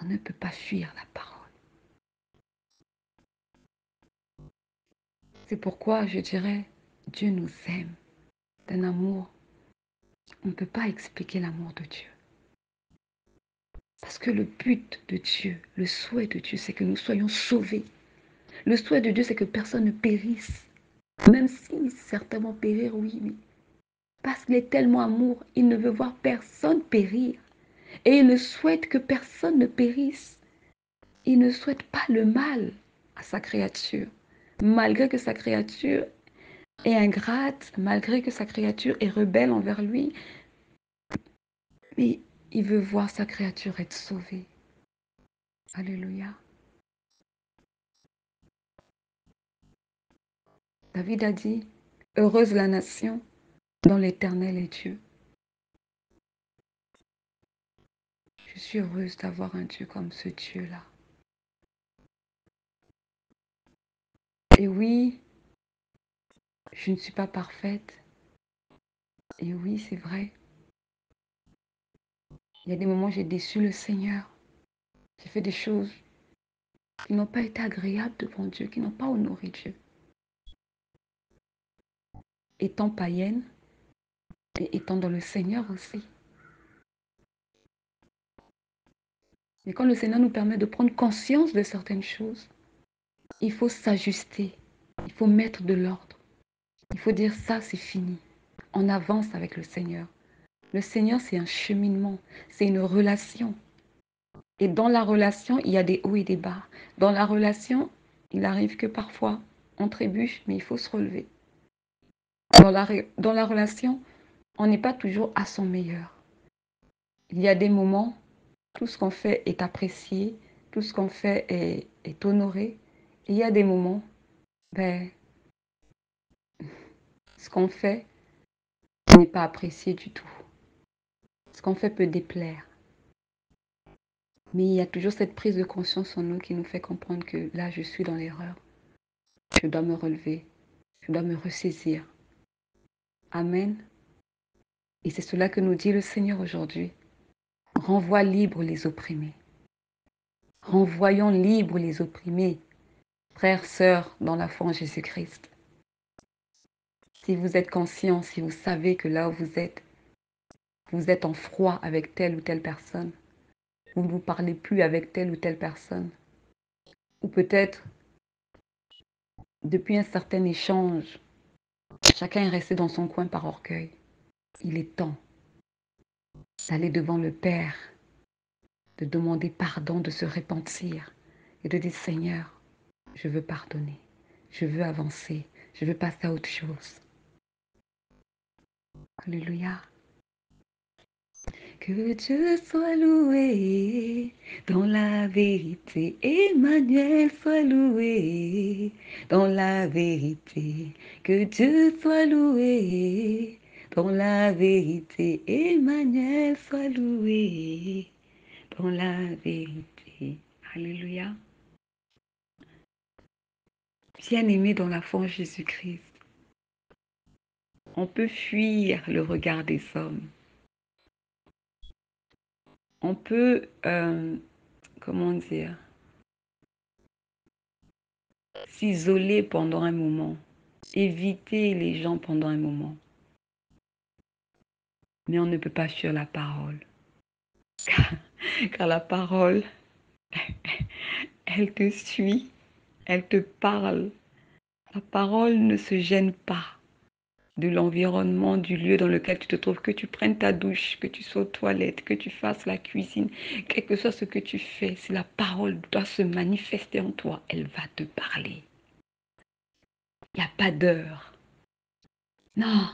On ne peut pas fuir la parole. C'est pourquoi je dirais, Dieu nous aime d'un amour. On ne peut pas expliquer l'amour de Dieu. Parce que le but de Dieu, le souhait de Dieu, c'est que nous soyons sauvés. Le souhait de Dieu, c'est que personne ne périsse. Même si certains vont périr, oui, mais parce qu'il est tellement amour, il ne veut voir personne périr. Et il ne souhaite que personne ne périsse. Il ne souhaite pas le mal à sa créature. Malgré que sa créature est ingrate, malgré que sa créature est rebelle envers lui, mais il veut voir sa créature être sauvée. Alléluia. David a dit, heureuse la nation dont l'Éternel est Dieu. Je suis heureuse d'avoir un Dieu comme ce Dieu-là. Et oui, je ne suis pas parfaite. Et oui, c'est vrai. Il y a des moments où j'ai déçu le Seigneur. J'ai fait des choses qui n'ont pas été agréables devant Dieu, qui n'ont pas honoré Dieu. Étant païenne et étant dans le Seigneur aussi. Et quand le Seigneur nous permet de prendre conscience de certaines choses, il faut s'ajuster, il faut mettre de l'ordre. Il faut dire ça, c'est fini. On avance avec le Seigneur. Le Seigneur, c'est un cheminement, c'est une relation. Et dans la relation, il y a des hauts et des bas. Dans la relation, il arrive que parfois, on trébuche, mais il faut se relever. Dans la relation, on n'est pas toujours à son meilleur. Il y a des moments, tout ce qu'on fait est apprécié, tout ce qu'on fait est honoré. Et il y a des moments, ce qu'on fait n'est pas apprécié du tout. Ce qu'on fait peut déplaire. Mais il y a toujours cette prise de conscience en nous qui nous fait comprendre que là, je suis dans l'erreur. Je dois me relever. Je dois me ressaisir. Amen. Et c'est cela que nous dit le Seigneur aujourd'hui. Renvoie libre les opprimés. Renvoyons libres les opprimés. Frères, sœurs, dans la foi en Jésus-Christ. Si vous êtes conscient, si vous savez que là où vous êtes en froid avec telle ou telle personne, vous ne vous parlez plus avec telle ou telle personne, ou peut-être depuis un certain échange, Chacun est resté dans son coin par orgueil. Il est temps d'aller devant le Père, de demander pardon, de se repentir et de dire Seigneur, je veux pardonner, je veux avancer, je veux passer à autre chose. Alléluia. Que Dieu soit loué dans la vérité. Emmanuel soit loué dans la vérité. Que Dieu soit loué dans la vérité. Emmanuel soit loué dans la vérité. Alléluia. Bien-aimé dans la foi en Jésus-Christ, on peut fuir le regard des hommes. On peut, comment dire, s'isoler pendant un moment, éviter les gens pendant un moment. Mais on ne peut pas fuir la parole. Car la parole, elle te suit, elle te parle. La parole ne se gêne pas de l'environnement, du lieu dans lequel tu te trouves, que tu prennes ta douche, que tu sois aux toilettes, que tu fasses la cuisine, quel que soit ce que tu fais, si la parole doit se manifester en toi, elle va te parler. Il n'y a pas d'heure. Non,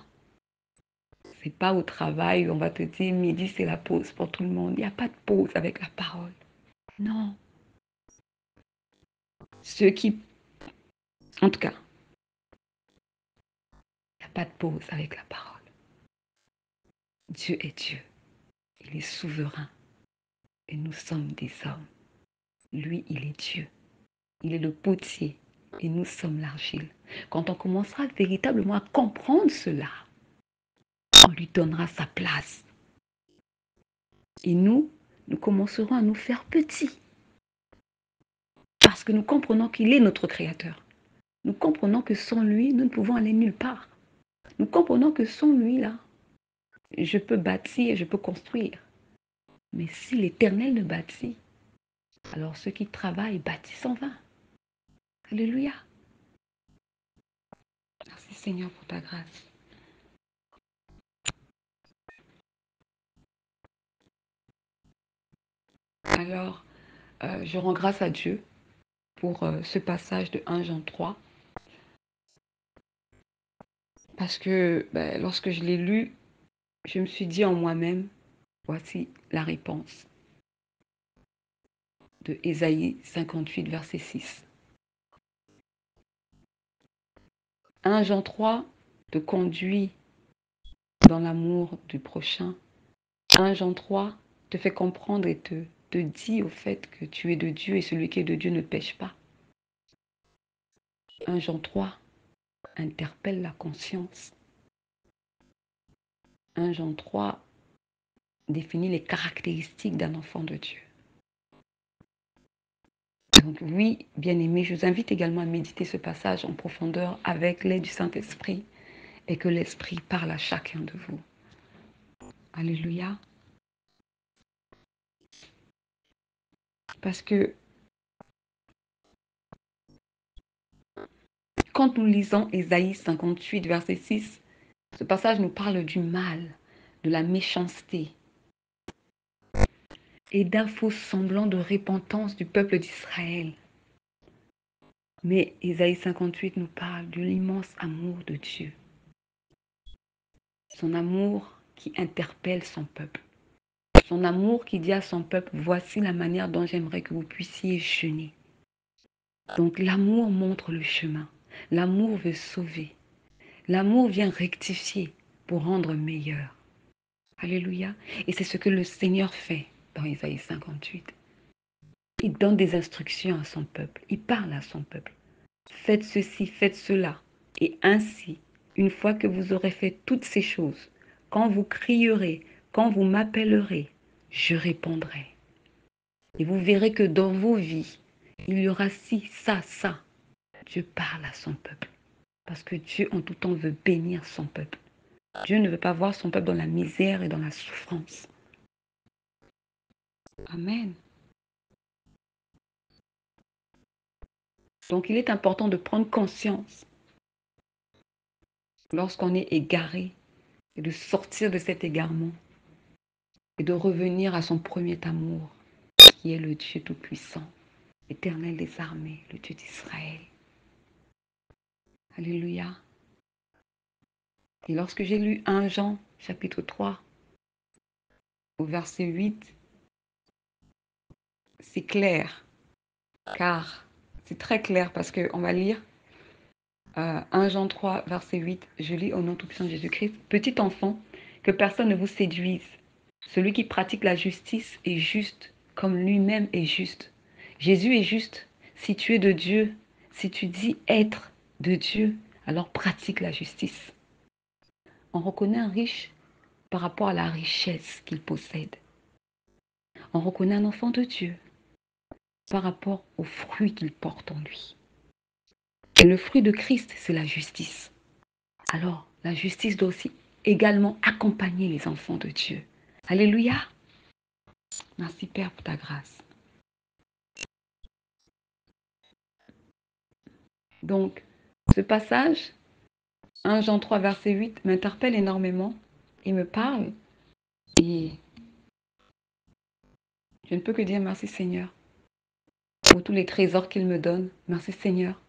c'est pas au travail où on va te dire midi c'est la pause pour tout le monde. Il n'y a pas de pause avec la parole. Non. Ceux qui, en tout cas, il n'y a pas de pause avec la parole. Dieu est Dieu. Il est souverain. Et nous sommes des hommes. Lui, il est Dieu. Il est le potier. Et nous sommes l'argile. Quand on commencera véritablement à comprendre cela, on lui donnera sa place. Et nous commencerons à nous faire petits. Parce que nous comprenons qu'il est notre Créateur. Nous comprenons que sans lui, nous ne pouvons aller nulle part. Nous comprenons que sans lui, là, je peux bâtir, je peux construire. Mais si l'Éternel ne bâtit, alors ceux qui travaillent bâtissent en vain. Alléluia. Merci Seigneur pour ta grâce. Alors, je rends grâce à Dieu pour ce passage de 1 Jean 3. Parce que lorsque je l'ai lu, je me suis dit en moi-même, voici la réponse de Ésaïe 58, verset 6. 1 Jean 3 te conduit dans l'amour du prochain. 1 Jean 3 te fait comprendre et te dit au fait que tu es de Dieu et celui qui est de Dieu ne pêche pas. 1 Jean 3 interpelle la conscience. 1 Jean 3 définit les caractéristiques d'un enfant de Dieu. Donc oui, bien-aimés, je vous invite également à méditer ce passage en profondeur avec l'aide du Saint-Esprit et que l'Esprit parle à chacun de vous. Alléluia. Parce que quand nous lisons Ésaïe 58, verset 6, ce passage nous parle du mal, de la méchanceté et d'un faux semblant de repentance du peuple d'Israël. Mais Ésaïe 58 nous parle de l'immense amour de Dieu. Son amour qui interpelle son peuple. Son amour qui dit à son peuple, voici la manière dont j'aimerais que vous puissiez jeûner. Donc l'amour montre le chemin. L'amour veut sauver. L'amour vient rectifier pour rendre meilleur. Alléluia. Et c'est ce que le Seigneur fait dans Ésaïe 58. Il donne des instructions à son peuple. Il parle à son peuple. Faites ceci, faites cela. Et ainsi, une fois que vous aurez fait toutes ces choses, quand vous crierez, quand vous m'appellerez, je répondrai. Et vous verrez que dans vos vies, il y aura ci, ça, ça. Dieu parle à son peuple. Parce que Dieu, en tout temps, veut bénir son peuple. Dieu ne veut pas voir son peuple dans la misère et dans la souffrance. Amen. Donc, il est important de prendre conscience lorsqu'on est égaré, et de sortir de cet égarement et de revenir à son premier amour, qui est le Dieu Tout-Puissant, l'Éternel des armées, le Dieu d'Israël. Alléluia. Et lorsque j'ai lu 1 Jean, chapitre 3, au verset 8, c'est clair, car c'est très clair parce qu'on va lire 1 Jean 3, verset 8, je lis au nom tout-puissant de Jésus-Christ. Petit enfant, que personne ne vous séduise. Celui qui pratique la justice est juste, comme lui-même est juste. Jésus est juste. Si tu es de Dieu, si tu dis être de Dieu, alors pratique la justice. On reconnaît un riche par rapport à la richesse qu'il possède. On reconnaît un enfant de Dieu par rapport aux fruits qu'il porte en lui. Et le fruit de Christ, c'est la justice. Alors, la justice doit aussi également accompagner les enfants de Dieu. Alléluia. Merci Père pour ta grâce. Donc, ce passage, 1 Jean 3, verset 8, m'interpelle énormément. Il me parle et je ne peux que dire merci Seigneur pour tous les trésors qu'il me donne. Merci Seigneur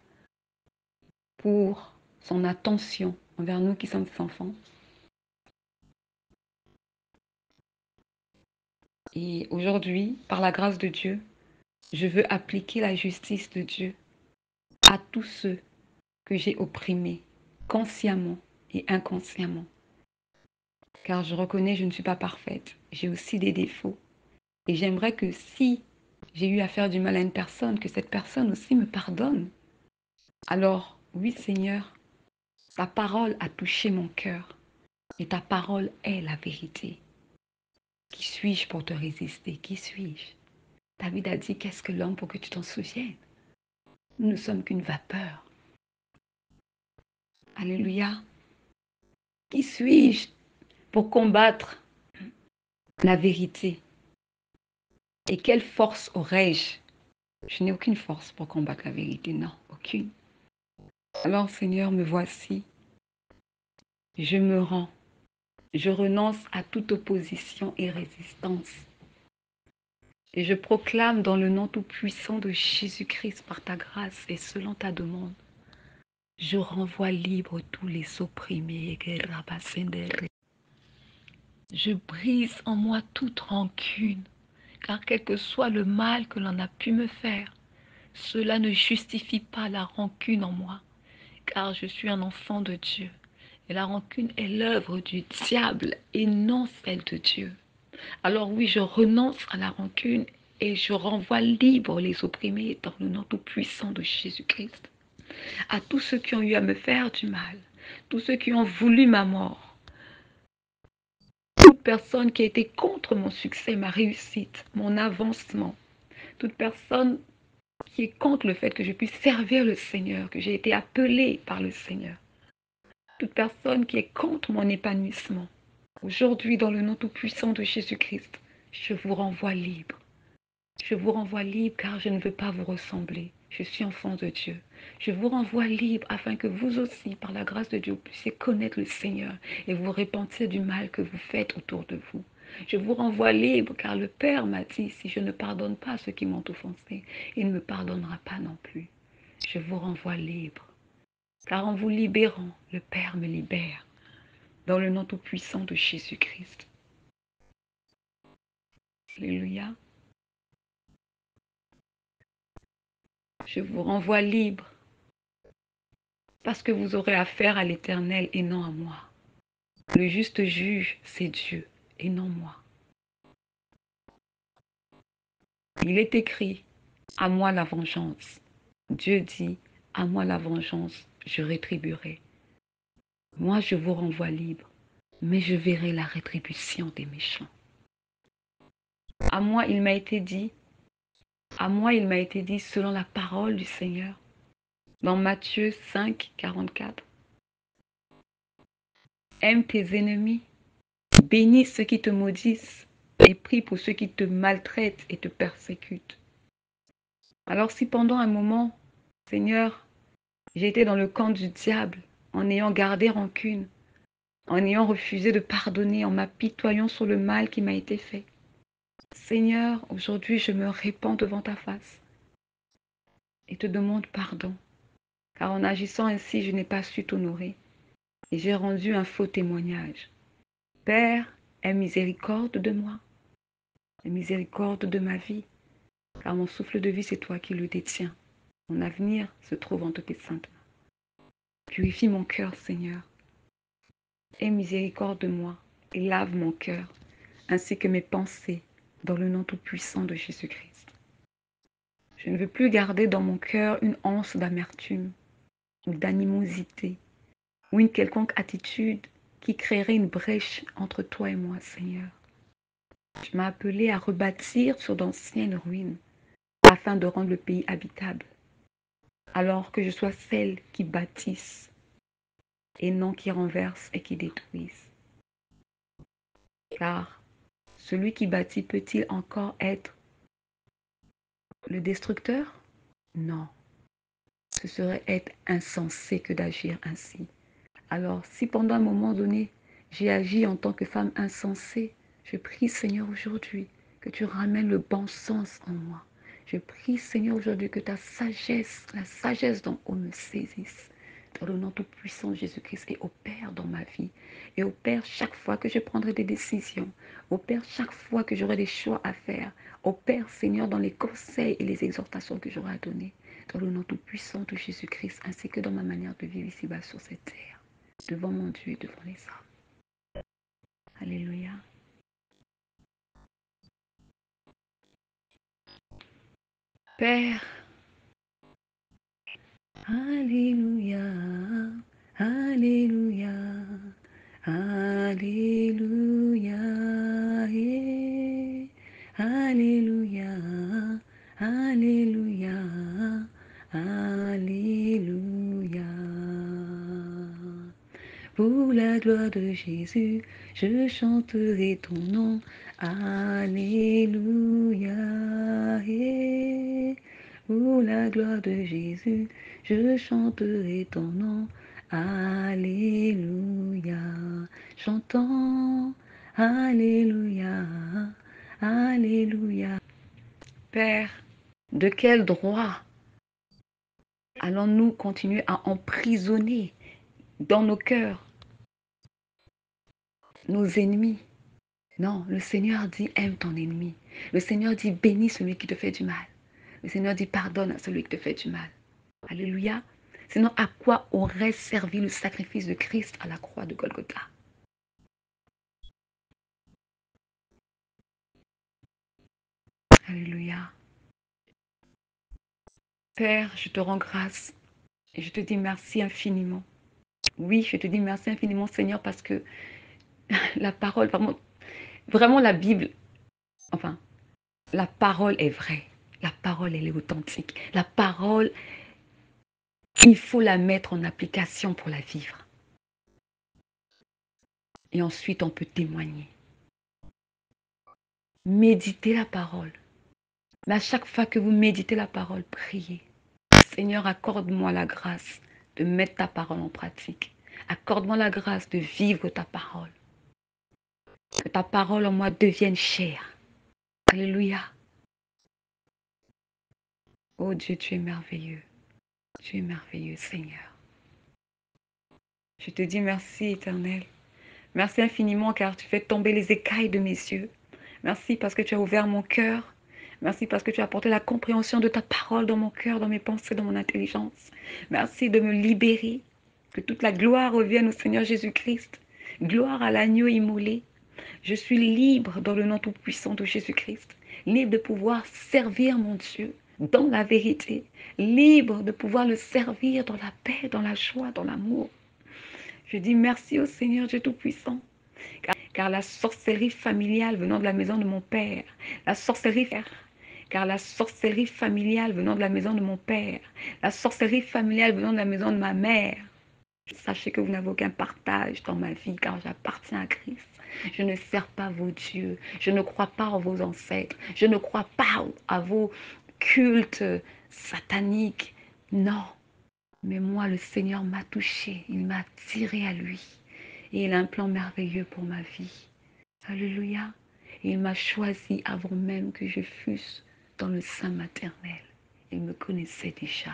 pour son attention envers nous qui sommes ses enfants. Et aujourd'hui, par la grâce de Dieu, je veux appliquer la justice de Dieu à tous ceux que j'ai opprimés, consciemment et inconsciemment. Car je reconnais que je ne suis pas parfaite. J'ai aussi des défauts. Et j'aimerais que si j'ai eu à faire du mal à une personne, que cette personne aussi me pardonne. Alors, oui Seigneur, ta parole a touché mon cœur. Et ta parole est la vérité. Qui suis-je pour te résister? Qui suis-je? David a dit, qu'est-ce que l'homme pour que tu t'en souviennes? Nous ne sommes qu'une vapeur. Alléluia. Qui suis-je pour combattre la vérité? Et quelle force aurais-je? Je n'ai aucune force pour combattre la vérité, non, aucune. Alors Seigneur, me voici. Je me rends. Je renonce à toute opposition et résistance. Et je proclame dans le nom tout-puissant de Jésus-Christ par ta grâce et selon ta demande, je renvoie libre tous les opprimés. Je brise en moi toute rancune, car quel que soit le mal que l'on a pu me faire, cela ne justifie pas la rancune en moi, car je suis un enfant de Dieu. Et la rancune est l'œuvre du diable et non celle de Dieu. Alors oui, je renonce à la rancune et je renvoie libre les opprimés dans le nom tout-puissant de Jésus-Christ. À tous ceux qui ont eu à me faire du mal, tous ceux qui ont voulu ma mort, toute personne qui a été contre mon succès, ma réussite, mon avancement, toute personne qui est contre le fait que je puisse servir le Seigneur, que j'ai été appelée par le Seigneur, toute personne qui est contre mon épanouissement, aujourd'hui, dans le nom tout-puissant de Jésus-Christ, je vous renvoie libre. Je vous renvoie libre car je ne veux pas vous ressembler. Je suis enfant de Dieu. Je vous renvoie libre afin que vous aussi, par la grâce de Dieu, vous puissiez connaître le Seigneur et vous repentir du mal que vous faites autour de vous. Je vous renvoie libre car le Père m'a dit, si je ne pardonne pas à ceux qui m'ont offensé, il ne me pardonnera pas non plus. Je vous renvoie libre car en vous libérant, le Père me libère. Dans le nom tout-puissant de Jésus-Christ. Alléluia. Je vous renvoie libre parce que vous aurez affaire à l'Éternel et non à moi. Le juste juge, c'est Dieu et non moi. Il est écrit, à moi la vengeance. Dieu dit, à moi la vengeance, je rétribuerai. Moi, je vous renvoie libre, mais je verrai la rétribution des méchants. À moi, il m'a été dit, selon la parole du Seigneur, dans Matthieu 5, 44. Aime tes ennemis, bénis ceux qui te maudissent et prie pour ceux qui te maltraitent et te persécutent. Alors si pendant un moment, Seigneur, j'ai été dans le camp du diable, en ayant gardé rancune, en ayant refusé de pardonner, en m'apitoyant sur le mal qui m'a été fait. Seigneur, aujourd'hui, je me répands devant ta face et te demande pardon, car en agissant ainsi, je n'ai pas su t'honorer et j'ai rendu un faux témoignage. Père, aie miséricorde de moi, aie miséricorde de ma vie, car mon souffle de vie, c'est toi qui le détiens. Mon avenir se trouve entre tes saintes mains. Purifie mon cœur, Seigneur. Aie miséricorde de moi et lave mon cœur, ainsi que mes pensées, dans le nom tout-puissant de Jésus-Christ. Je ne veux plus garder dans mon cœur une anse d'amertume ou d'animosité ou une quelconque attitude qui créerait une brèche entre toi et moi, Seigneur. Tu m'as appelé à rebâtir sur d'anciennes ruines afin de rendre le pays habitable, alors que je sois celle qui bâtisse et non qui renverse et qui détruise. Car celui qui bâtit peut-il encore être le destructeur? Non, ce serait être insensé que d'agir ainsi. Alors, si pendant un moment donné, j'ai agi en tant que femme insensée, je prie, Seigneur, aujourd'hui, que tu ramènes le bon sens en moi. Je prie, Seigneur, aujourd'hui, que ta sagesse, la sagesse d'en haut me saisisse. Dans le nom tout-puissant de Jésus-Christ et opère dans ma vie. Et opère chaque fois que je prendrai des décisions. Opère chaque fois que j'aurai des choix à faire. Opère, Seigneur, dans les conseils et les exhortations que j'aurai à donner. Dans le nom tout-puissant de Jésus-Christ, ainsi que dans ma manière de vivre ici-bas sur cette terre. Devant mon Dieu et devant les hommes. Alléluia. Père, alléluia, alléluia, alléluia, alléluia, alléluia, alléluia. Pour la gloire de Jésus, je chanterai ton nom. Alléluia. Pour la gloire de Jésus, je chanterai ton nom. Alléluia. Chantons. Alléluia. Alléluia. Père, de quel droit allons-nous continuer à emprisonner dans nos cœurs nos ennemis? Non, le Seigneur dit aime ton ennemi. Le Seigneur dit bénis celui qui te fait du mal. Le Seigneur dit pardonne à celui qui te fait du mal. Alléluia. Sinon, à quoi aurait servi le sacrifice de Christ à la croix de Golgotha? Alléluia. Père, je te rends grâce et je te dis merci infiniment. Oui, je te dis merci infiniment, Seigneur, parce que la parole, vraiment la Bible, enfin, la parole est vraie. La parole, elle est authentique. La parole, il faut la mettre en application pour la vivre. Et ensuite, on peut témoigner. Méditez la parole. Mais à chaque fois que vous méditez la parole, priez. Seigneur, accorde-moi la grâce de mettre ta parole en pratique. Accorde-moi la grâce de vivre ta parole. Que ta parole en moi devienne chère. Alléluia. Oh Dieu, tu es merveilleux. Tu es merveilleux, Seigneur. Je te dis merci, Éternel. Merci infiniment car tu fais tomber les écailles de mes yeux. Merci parce que tu as ouvert mon cœur. Merci parce que tu as apporté la compréhension de ta parole dans mon cœur, dans mes pensées, dans mon intelligence. Merci de me libérer. Que toute la gloire revienne au Seigneur Jésus-Christ. Gloire à l'agneau immolé. Je suis libre dans le nom tout-puissant de Jésus-Christ. Libre de pouvoir servir mon Dieu dans la vérité. Libre de pouvoir le servir dans la paix, dans la joie, dans l'amour. Je dis merci au Seigneur Dieu Tout-Puissant. Car la sorcellerie familiale venant de la maison de mon père, car la sorcellerie familiale venant de la maison de mon père, la sorcellerie familiale venant de la maison de ma mère, sachez que vous n'avez aucun partage dans ma vie car j'appartiens à Christ. Je ne sers pas vos dieux, je ne crois pas en vos ancêtres, je ne crois pas à vos cultes sataniques. Non, Mais moi, le Seigneur m'a touché, il m'a attiré à lui. Et il a un plan merveilleux pour ma vie. Alléluia. Et il m'a choisi avant même que je fusse dans le sein maternel. Il me connaissait déjà.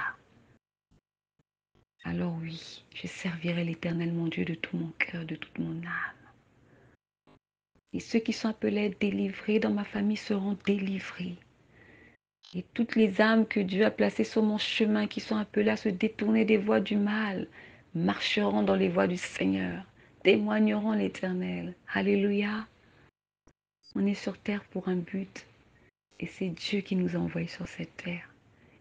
Alors oui, je servirai l'Éternel mon Dieu de tout mon cœur, de toute mon âme. Et ceux qui sont appelés à être délivrés dans ma famille seront délivrés. Et toutes les âmes que Dieu a placées sur mon chemin, qui sont appelées à se détourner des voies du mal, marcheront dans les voies du Seigneur, témoigneront l'Éternel. Alléluia. On est sur terre pour un but. Et c'est Dieu qui nous a envoyés sur cette terre.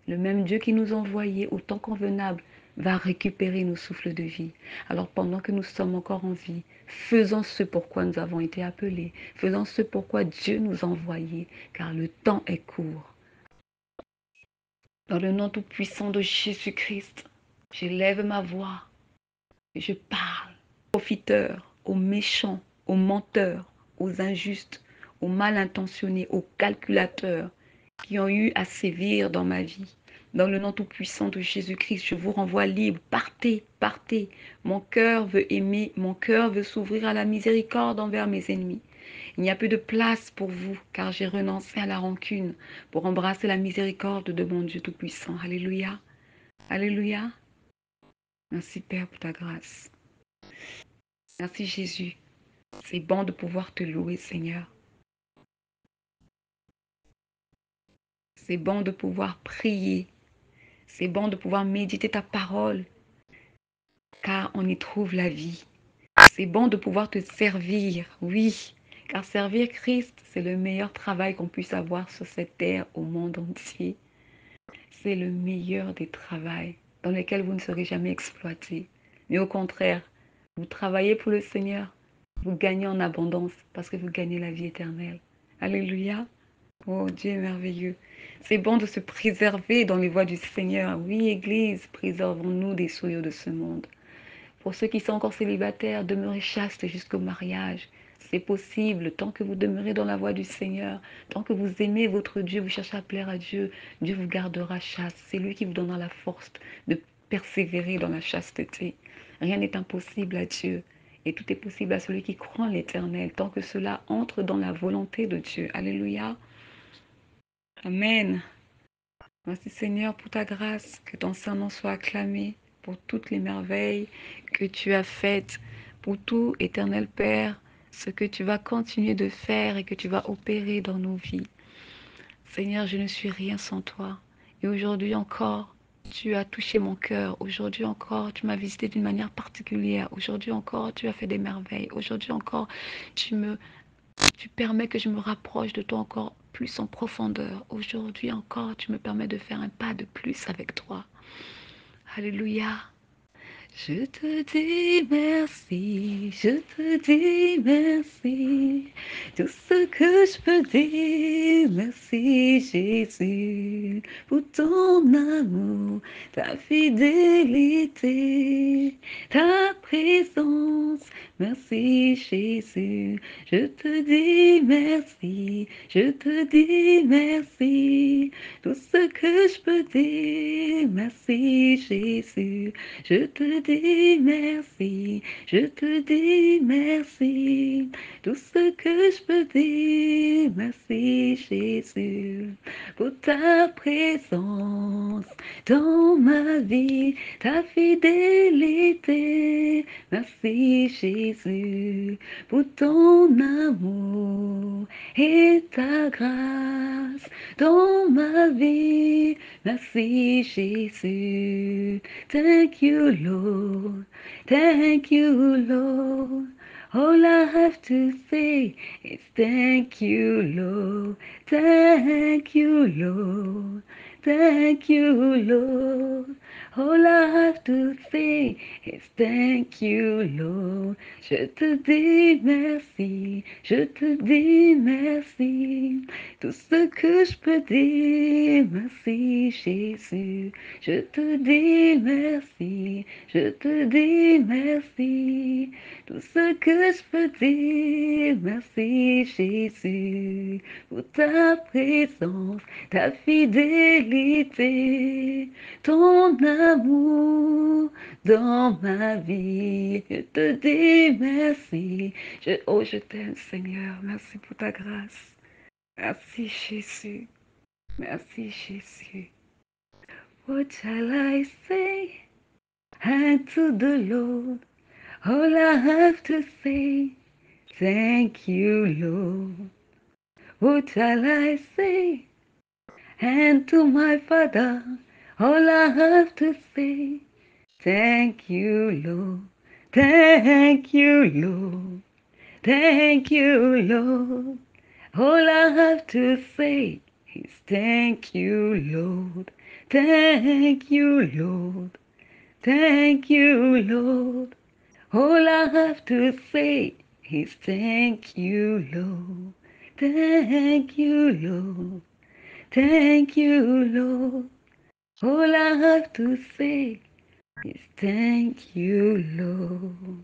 Le même Dieu qui nous a envoyés au temps convenable va récupérer nos souffles de vie. Alors pendant que nous sommes encore en vie, faisons ce pourquoi nous avons été appelés. Faisons ce pourquoi Dieu nous a envoyés, car le temps est court. Dans le nom tout-puissant de Jésus-Christ, j'élève ma voix et je parle aux profiteurs, aux méchants, aux menteurs, aux injustes, aux mal intentionnés, aux calculateurs qui ont eu à sévir dans ma vie. Dans le nom tout-puissant de Jésus-Christ, je vous renvoie libre. Partez, partez. Mon cœur veut aimer, mon cœur veut s'ouvrir à la miséricorde envers mes ennemis. Il n'y a plus de place pour vous, car j'ai renoncé à la rancune pour embrasser la miséricorde de mon Dieu tout-puissant. Alléluia. Alléluia. Merci Père pour ta grâce. Merci Jésus. C'est bon de pouvoir te louer, Seigneur. C'est bon de pouvoir prier. C'est bon de pouvoir méditer ta parole, car on y trouve la vie. C'est bon de pouvoir te servir, oui, car servir Christ, c'est le meilleur travail qu'on puisse avoir sur cette terre au monde entier. C'est le meilleur des travails dans lesquels vous ne serez jamais exploité. Mais au contraire, vous travaillez pour le Seigneur, vous gagnez en abondance parce que vous gagnez la vie éternelle. Alléluia. Oh, Dieu est merveilleux. C'est bon de se préserver dans les voies du Seigneur. Oui, Église, préservons-nous des souillures de ce monde. Pour ceux qui sont encore célibataires, demeurez chastes jusqu'au mariage. C'est possible, tant que vous demeurez dans la voie du Seigneur, tant que vous aimez votre Dieu, vous cherchez à plaire à Dieu, Dieu vous gardera chaste. C'est lui qui vous donnera la force de persévérer dans la chasteté. Rien n'est impossible à Dieu. Et tout est possible à celui qui croit en l'Éternel, tant que cela entre dans la volonté de Dieu. Alléluia. Amen. Merci Seigneur pour ta grâce, que ton Saint-Nom soit acclamé pour toutes les merveilles que tu as faites, pour tout, éternel Père, ce que tu vas continuer de faire et que tu vas opérer dans nos vies. Seigneur, je ne suis rien sans toi. Et aujourd'hui encore, tu as touché mon cœur. Aujourd'hui encore, tu m'as visité d'une manière particulière. Aujourd'hui encore, tu as fait des merveilles. Aujourd'hui encore, tu permets que je me rapproche de toi encore plus en profondeur. Aujourd'hui encore, tu me permets de faire un pas de plus avec toi. Alléluia. Je te dis merci, je te dis merci. Tout ce que je peux dire, merci Jésus, pour ton amour, ta fidélité, ta présence. Merci Jésus, je te dis merci, je te dis merci. Tout ce que je peux dire, merci Jésus. Je te dis merci, je te dis merci. Tout ce que je peux dire, merci Jésus, pour ta présence dans ma vie, ta fidélité. Merci Jésus, pour ton amour et ta grâce dans ma vie. Merci Jésus. Thank you, Lord. Thank you, Lord. All I have to say is thank you, Lord. Thank you, Lord. Thank you, Lord. All I have to say is thank you, Lord. Je te dis merci, je te dis merci. Tout ce que je peux dire, merci Jésus. Je te dis merci, je te dis merci. Tout ce que je peux dire, merci Jésus. Pour ta présence, ta fidélité. fidélité, ton amour dans ma vie. Je te dis merci. Je t'aime, Seigneur. Merci pour ta grâce. Merci, Jésus. Merci, Jésus. What shall I say unto the Lord? All I have to say, thank you, Lord. What shall I say? And to my Father, all I have to say, thank you, Lord. Thank you, Lord. Thank you, Lord. All I have to say is thank you, Lord. Thank you, Lord. Thank you, Lord. All I have to say is thank you, Lord. Thank you, Lord. Thank you, Lord. All I have to say is thank you, Lord.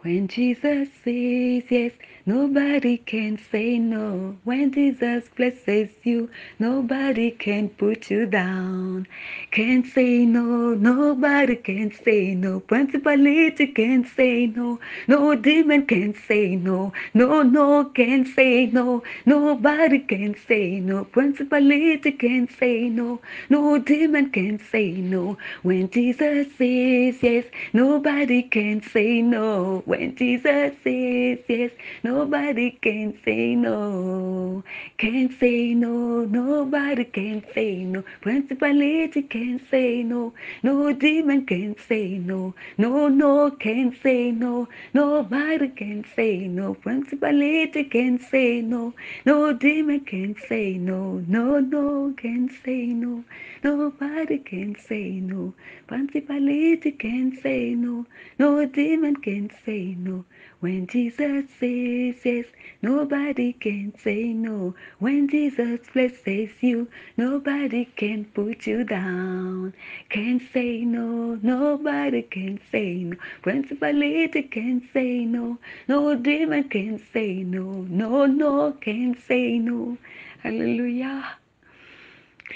When Jesus says yes, nobody can say no. When Jesus blesses you, nobody can put you down. Can't say no, nobody can say no. Principality can say no, no demon can say no. No can say no, nobody can say no. Principality can say no, no demon can say no. When Jesus says yes, nobody can say no. When Jesus says yes, nobody can say no. Can't say no, nobody can say no. Principality can say no, no demon can say no. No can say no, nobody can say no. Principality can say no, no demon can say no. No can say no, nobody can say no. Principality can say no, no demon can say no. When Jesus says yes, nobody can say no. When Jesus blesses you, nobody can put you down. Can't say no, nobody can say no. Principality can say no, no demon can say no. No can say no. Alléluia.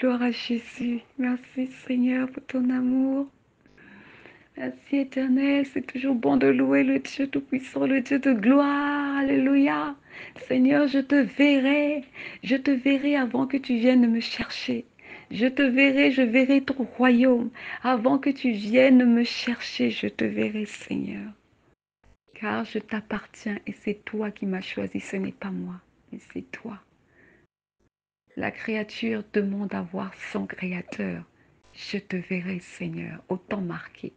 Gloire à Jésus. Merci Seigneur pour ton amour. Merci Éternel, c'est toujours bon de louer le Dieu Tout-Puissant, le Dieu de gloire. Alléluia. Seigneur, je te verrai avant que tu viennes me chercher. Je verrai ton royaume. Avant que tu viennes me chercher, je te verrai, Seigneur. Car je t'appartiens et c'est toi qui m'as choisi, ce n'est pas moi, mais c'est toi. La créature demande à voir son Créateur. Je te verrai, Seigneur, autant marqué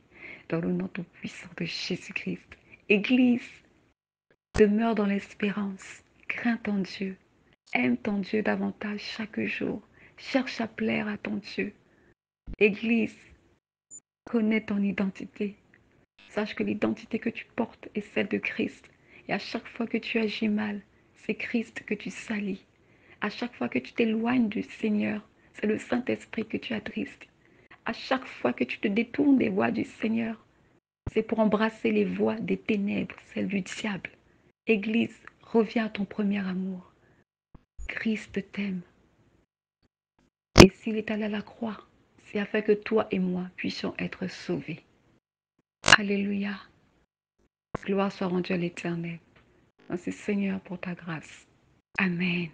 dans le nom tout puissant de Jésus-Christ. Église, demeure dans l'espérance, crains ton Dieu, aime ton Dieu davantage chaque jour, cherche à plaire à ton Dieu. Église, connais ton identité. Sache que l'identité que tu portes est celle de Christ. Et à chaque fois que tu agis mal, c'est Christ que tu salis. À chaque fois que tu t'éloignes du Seigneur, c'est le Saint-Esprit que tu attristes. À chaque fois que tu te détournes des voies du Seigneur, c'est pour embrasser les voies des ténèbres, celles du diable. Église, reviens à ton premier amour. Christ t'aime. Et s'il est allé à la croix, c'est afin que toi et moi puissions être sauvés. Alléluia. Gloire soit rendue à l'Éternel. Merci Seigneur pour ta grâce. Amen.